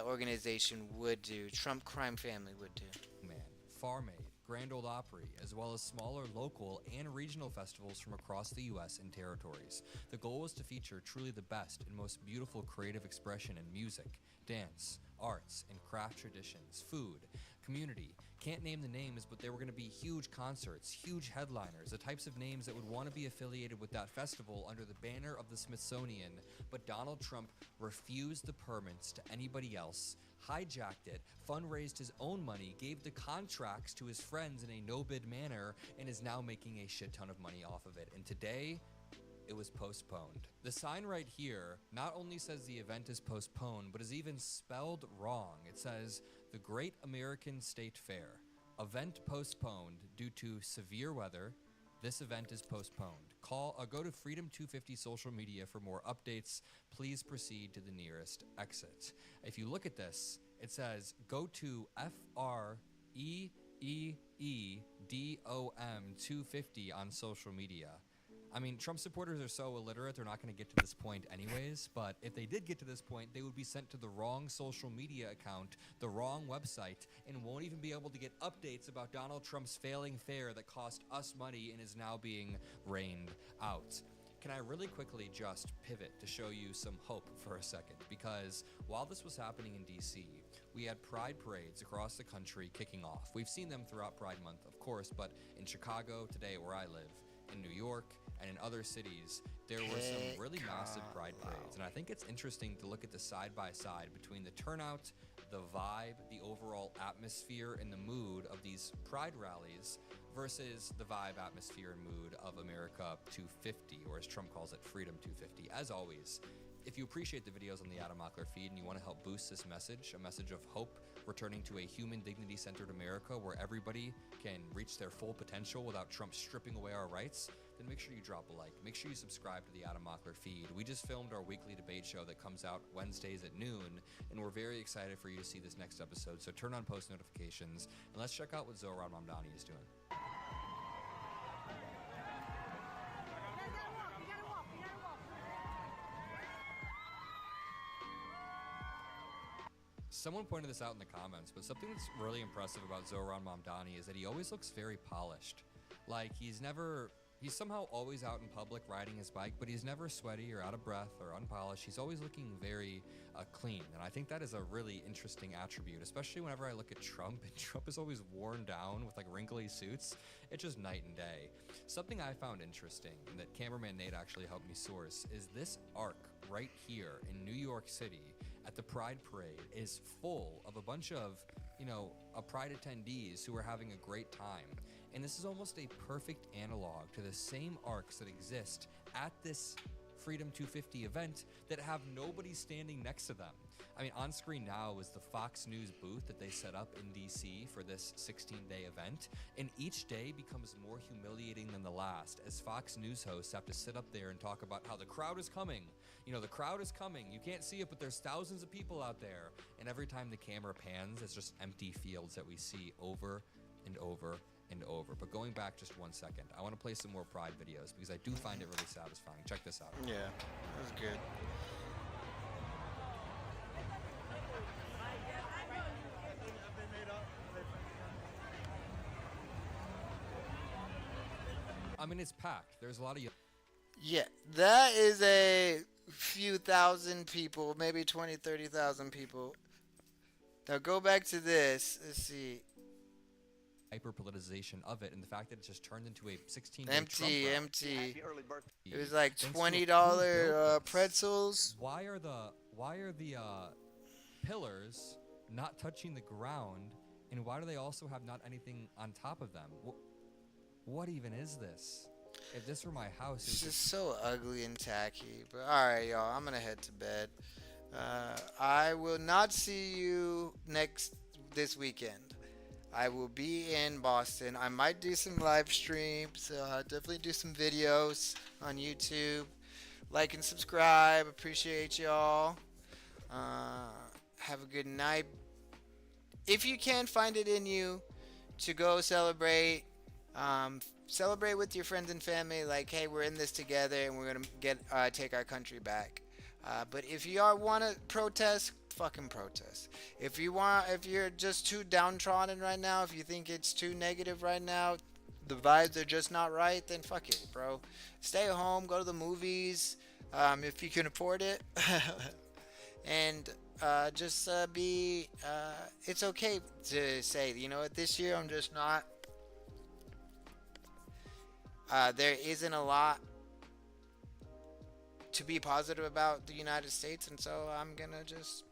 organization would do. Trump crime family would do. Man, Farm Aid, Grand Ole Opry, as well as smaller local and regional festivals from across the U.S. and territories. The goal was to feature truly the best and most beautiful creative expression in music, dance, arts, and craft traditions, food, community. Can't name the names, but there were going to be huge concerts, huge headliners, the types of names that would want to be affiliated with that festival under the banner of the Smithsonian. But Donald Trump refused the permits to anybody else, hijacked it, fundraised his own money, gave the contracts to his friends in a no-bid manner, and is now making a shit ton of money off of it. And today, it was postponed. The sign right here not only says the event is postponed, but is even spelled wrong. It says, the Great American State Fair. Event postponed due to severe weather. This event is postponed. Go to Freedom 250 social media for more updates. Please proceed to the nearest exit. If you look at this, it says, go to FREEEDOM 250 on social media. I mean, Trump supporters are so illiterate, they're not going to get to this point anyways, but if they did get to this point, they would be sent to the wrong social media account, the wrong website, and won't even be able to get updates about Donald Trump's failing fair that cost us money and is now being rained out. Can I really quickly just pivot to show you some hope for a second? Because while this was happening in DC, we had pride parades across the country kicking off. We've seen them throughout Pride Month, of course, but in Chicago today, where I live, in New York, and in other cities, there were some really massive pride parades. And I think it's interesting to look at the side-by-side between the turnout, the vibe, the overall atmosphere, and the mood of these pride rallies versus the vibe, atmosphere, and mood of America 250, or as Trump calls it, Freedom 250. As always, if you appreciate the videos on the Adam Mockler feed and you want to help boost this message, a message of hope, returning to a human dignity-centered America where everybody can reach their full potential without Trump stripping away our rights, then make sure you drop a like. Make sure you subscribe to the Adam Mockler feed. We just filmed our weekly debate show that comes out Wednesdays at noon, and we're very excited for you to see this next episode, so turn on post notifications, and let's check out what Zohran Mamdani is doing. Someone pointed this out in the comments, but something that's really impressive about Zohran Mamdani is that he always looks very polished. Like, he's somehow always out in public riding his bike, but he's never sweaty or out of breath or unpolished. He's always looking very clean, and I think that is a really interesting attribute, especially whenever I look at Trump, and Trump is always worn down with like wrinkly suits. It's just night and day. Something I found interesting, and that cameraman Nate actually helped me source, is this arc right here in New York City at the Pride Parade is full of a bunch of, Pride attendees who are having a great time. And this is almost a perfect analog to the same arcs that exist at this Freedom 250 event that have nobody standing next to them. I mean, on screen now is the Fox News booth that they set up in DC for this 16-day event, and each day becomes more humiliating than the last as Fox News hosts have to sit up there and talk about how the crowd is coming. The crowd is coming. You can't see it, but there's thousands of people out there. And every time the camera pans, it's just empty fields that we see over and over and over. But going back just 1 second, I want to play some more Pride videos because I do find it really satisfying. Check this out. Yeah, that was good. I mean, it's packed. There's a lot of... Yeah, that is a few thousand people, maybe 20, 30,000 people. Now go back to this. Let's see. Hyper-politicization of it, and the fact that it's just turned into a 16-day empty. It was like $20 pretzels. Why are the pillars not touching the ground And why do they also have not anything on top of them? What even is this? If this were my house, it It's would just so ugly and tacky. But alright, y'all, I'm gonna head to bed. I will not see you this weekend. I will be in Boston. I might do some live streams. Definitely do some videos on YouTube. Like and subscribe. Appreciate y'all. Have a good night. If you can find it in you to go celebrate, celebrate with your friends and family. Like, hey, we're in this together, and we're gonna take our country back. But if you want to protest, fucking protest. If you're just too downtrodden right now, if you think it's too negative right now, the vibes are just not right, then fuck it, bro. Stay home, go to the movies, if you can afford it, and just be. It's okay to say, you know what, this year I'm just not. There isn't a lot to be positive about the United States, and so I'm gonna just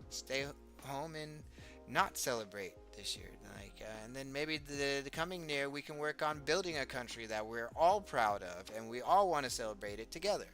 stay home and not celebrate this year. And then maybe the coming year we can work on building a country that we're all proud of and we all want to celebrate it together.